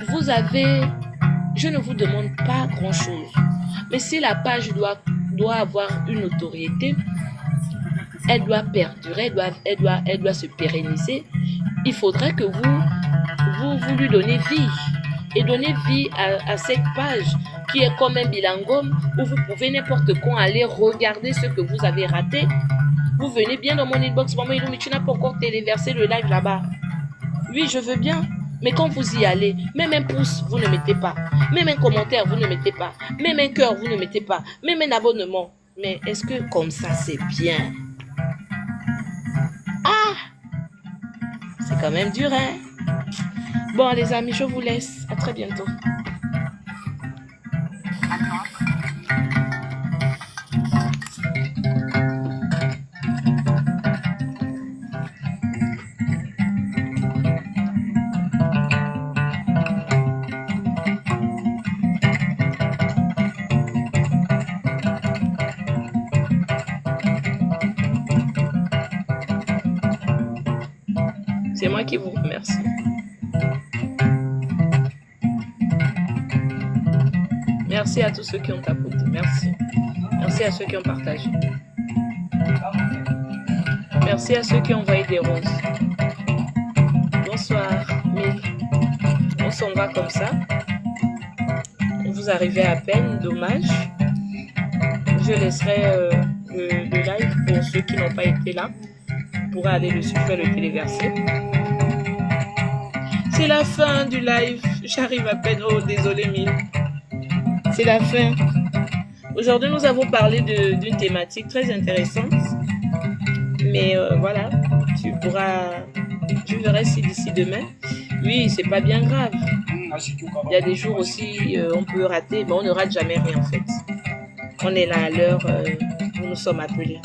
Vous avez... Je ne vous demande pas grand-chose. Mais si la page doit avoir une notoriété, elle doit perdurer, elle doit se pérenniser. Il faudrait que vous lui donnez vie. Et donnez vie à cette page qui est comme un bilangome où vous pouvez n'importe quand aller regarder ce que vous avez raté. Vous venez bien dans mon inbox, maman Ilou, mais tu n'as pas encore téléversé le live là-bas. Oui, je veux bien. Mais quand vous y allez, même un pouce, vous ne mettez pas. Même un commentaire, vous ne mettez pas. Même un cœur, vous ne mettez pas. Même un abonnement. Mais est-ce que comme ça, c'est bien? Ah! C'est quand même dur, hein? Bon, les amis, je vous laisse. À très bientôt. C'est moi qui vous remercie. Merci à tous ceux qui ont tapoté. Merci. Merci à ceux qui ont partagé. Merci à ceux qui ont envoyé des roses. Bonsoir. Mille. on va comme ça. Vous arrivez à peine, dommage. Je laisserai le live pour ceux qui n'ont pas été là. Vous pourrez aller le suivre et le téléverser. C'est la fin du live. J'arrive à peine. Oh, désolé, Mille. C'est la fin. Aujourd'hui, nous avons parlé d'une thématique très intéressante. Mais voilà, tu verras si d'ici demain. Oui, c'est pas bien grave. Il y a des jours aussi, on peut rater, mais on ne rate jamais rien en fait. On est là à l'heure où nous sommes appelés.